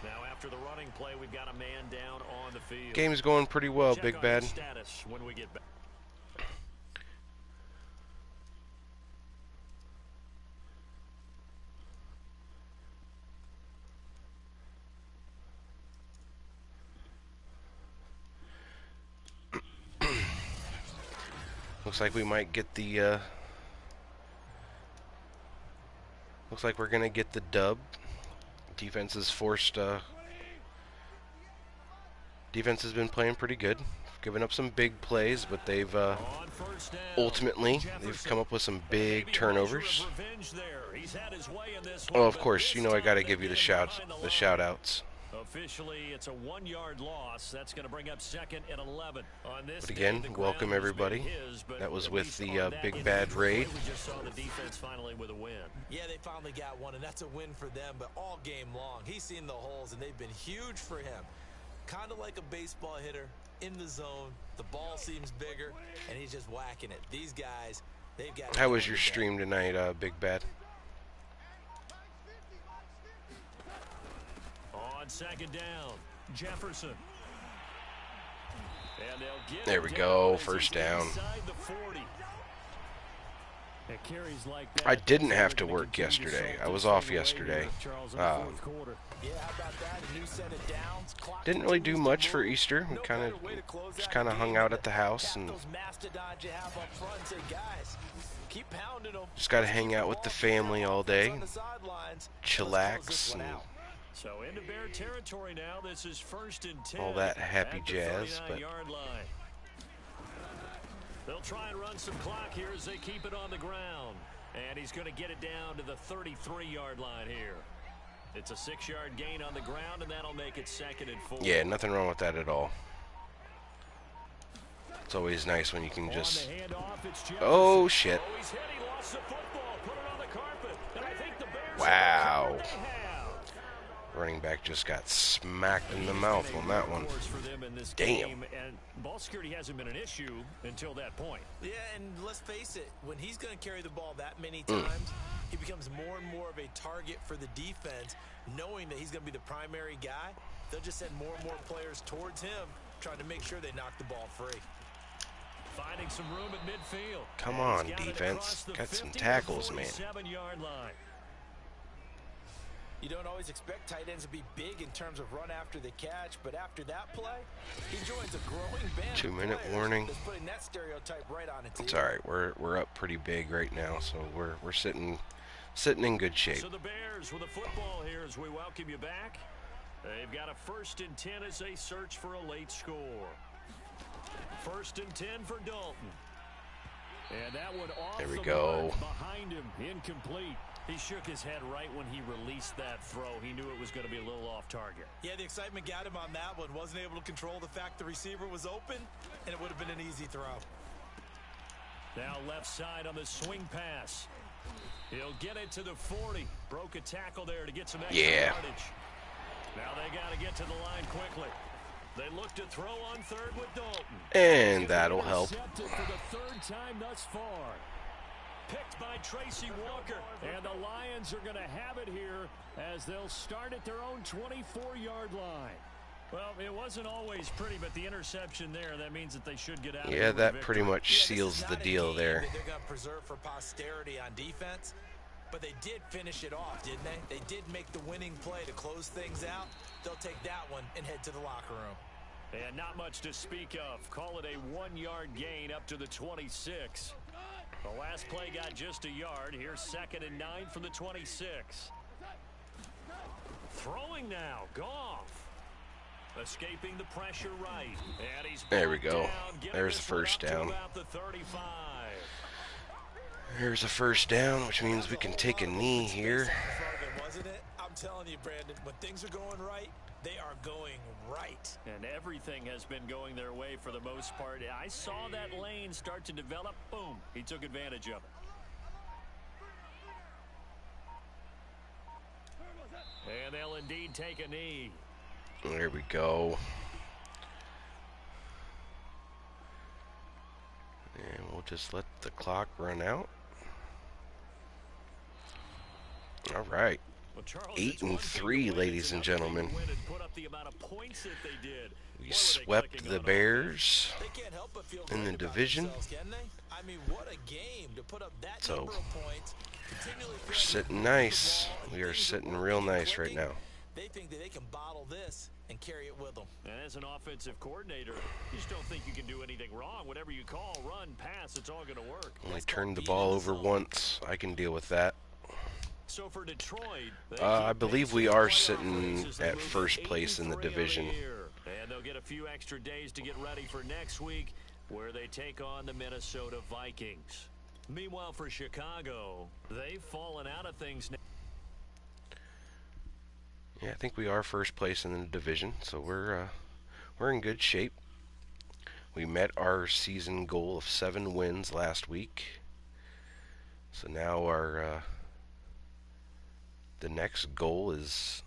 Now after the running play, we've got a man down on the field. Game's going pretty well, Check Big on Bad. his status when we get back. Looks like we might get the looks like we're gonna get the dub. Defense has forced defense has been playing pretty good, giving up some big plays, but they've ultimately they've come up with some big turnovers. Oh, of course, you know I gotta give you the shout outs. Officially, it's a 1-yard loss. That's going to bring up 2nd and 11. On this But again, welcome everybody. That was with the Big Bad raid. We just saw the defense finally with a win. Yeah, they finally got one, and that's a win for them. But all game long, he's seen the holes, and they've been huge for him. Kind of like a baseball hitter in the zone. The ball seems bigger, and he's just whacking it. These guys, they've got. How was your stream tonight, Big Bad? On second down, Jefferson. And they'll get there we go, first down. I didn't have to work yesterday. I was off yesterday. Didn't really do much for Easter. We just kind of hung out at the house and just got to hang out with the family all day, chillax, and so into Bear territory now. This is 1st and 10. all that happy jazz. But they'll try and run some clock here as they keep it on the ground. And he's going to get it down to the 33-yard line here. It's a 6-yard gain on the ground, and that'll make it 2nd and 4. Yeah, nothing wrong with that at all. It's always nice when you can just... Oh, shit. Oh, he's hit. He lost the football. Put it on the carpet. And I think the Bears wow. Running back just got smacked in the mouth on that one. Damn. And ball security hasn't been an issue until that point. Yeah, and let's face it, when he's going to carry the ball that many times, he becomes more and more of a target for the defense, knowing that he's going to be the primary guy. They'll just send more and more players towards him, trying to make sure they knock the ball free. Finding some room at midfield. Come on, defense. Got some tackles, man. 47-yard line. You don't always expect tight ends to be big in terms of run after the catch, but after that play, he joins a growing band 2-minute of warning. that's putting that stereotype right on its It's all right. We're up pretty big right now, so we're sitting in good shape. So the Bears with a football here as we welcome you back. They've got a 1st and 10 as they search for a late score. 1st and 10 for Dalton. And that one off there we the go. mark behind him, incomplete. He shook his head right when he released that throw. He knew it was going to be a little off target. Yeah, the excitement got him on that one. Wasn't able to control the fact the receiver was open, and it would have been an easy throw. Now left side on the swing pass. He'll get it to the 40. Broke a tackle there to get some extra yardage. Now they got to get to the line quickly. They look to throw on third with Dalton. And that'll help. Intercepted for the third time thus far. Picked by Tracy Walker. And the Lions are going to have it here as they'll start at their own 24-yard line. Well, it wasn't always pretty, but the interception there, that means that they should get out of Yeah, it. that pretty much seals the deal there. They're going to preserve for posterity on defense, but they did finish it off, didn't they? They did make the winning play to close things out. They'll take that one and head to the locker room. And not much to speak of. Call it a 1-yard gain up to the 26. The last play got just a yard. Here's 2nd and 9 from the 26. Throwing now, Goff. Escaping the pressure right. And he's there we go. Down, there's the first down. The 35. Here's a first down, which means we can take a knee here. Wasn't it? I'm telling you, Brandon, when things are going right, they are going right. And everything has been going their way for the most part. I saw that lane start to develop. Boom. He took advantage of it. And they'll indeed take a knee. There we go. And we'll just let the clock run out. All right. Well, Charles, 8-3, ladies and gentlemen. We swept the Bears in the division. I mean, what a game to put up that So number of points. we're sitting nice. We are sitting real nice right now. They think that they can bottle this and carry it with them. And as an offensive coordinator, you just don't think you can do anything wrong. Whatever you call, run, pass, it's all going to work. Only turned the ball over once. I can deal with that. So for Detroit, I believe we are sitting at first place in the division. And they'll get a few extra days to get ready for next week, where they take on the Minnesota Vikings. Meanwhile, for Chicago, they've fallen out of things now. Yeah, I think we are first place in the division, so we're in good shape. We met our season goal of 7 wins last week, so now our the next goal is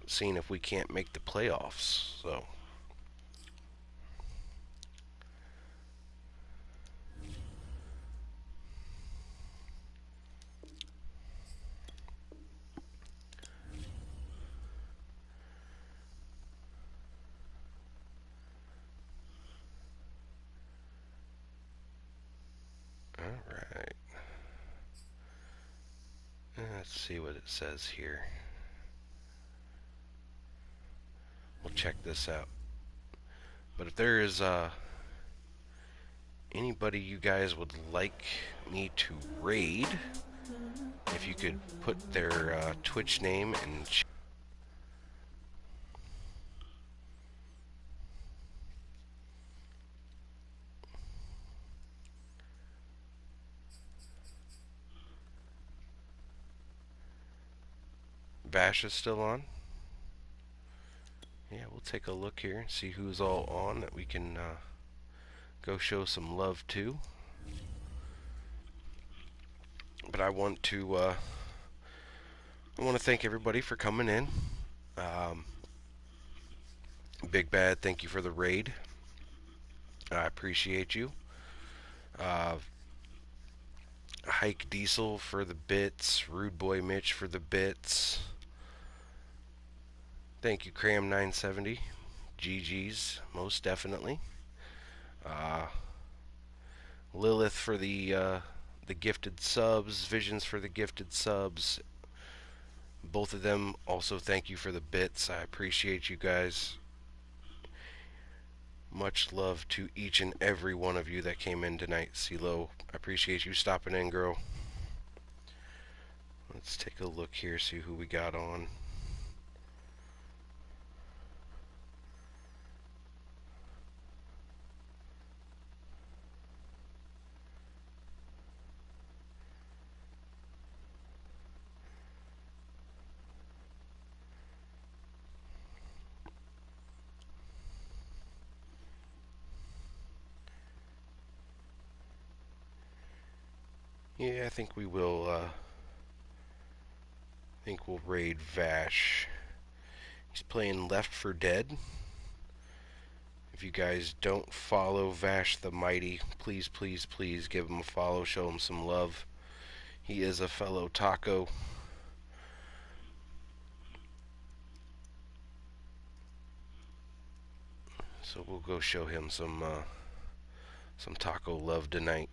seeing if we can't make the playoffs. So alright. Let's see what it says here. We'll check this out. But if there is anybody you guys would like me to raid, if you could put their Twitch name and Bash is still on. Yeah, we'll take a look here and see who's all on that we can go show some love to. But I want to thank everybody for coming in. Big Bad, thank you for the raid. I appreciate you. Hike Diesel for the bits. Rude Boy Mitch for the bits. Thank you, Cram970. GG's, most definitely. Lilith for the gifted subs. Visions for the gifted subs. Both of them also thank you for the bits. I appreciate you guys. Much love to each and every one of you that came in tonight. CeeLo, I appreciate you stopping in, girl. Let's take a look here, see who we got on. Yeah, I think we will, I think we'll raid Vash. He's playing Left 4 Dead. If you guys don't follow Vash the Mighty, please, please, please give him a follow. Show him some love. He is a fellow taco. So we'll go show him some taco love tonight.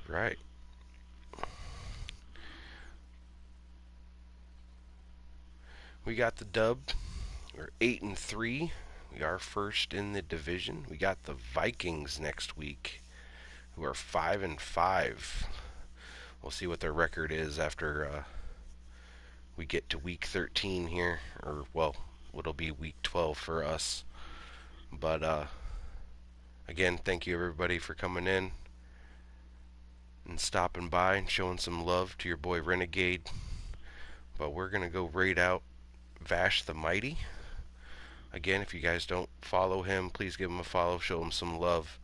All right. We got the dub. We're 8-3. We are first in the division. We got the Vikings next week, who are 5-5. We'll see what their record is after we get to week 13 here, or well, it'll be week 12 for us. But again, thank you everybody for coming in and stopping by and showing some love to your boy Renegade. But we're gonna go raid out Vash the Mighty. Again, if you guys don't follow him, please give him a follow, show him some love,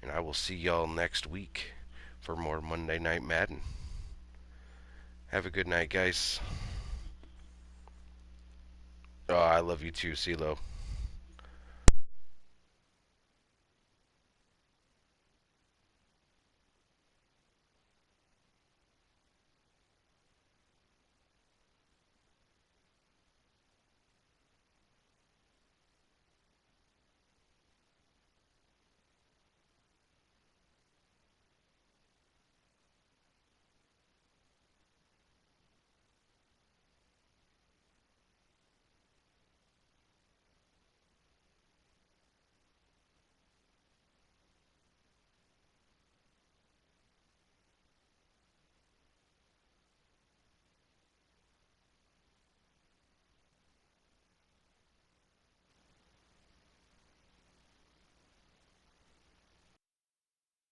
and I will see y'all next week for more Monday Night Madden. Have a good night, guys. Oh, I love you too, CeeLo.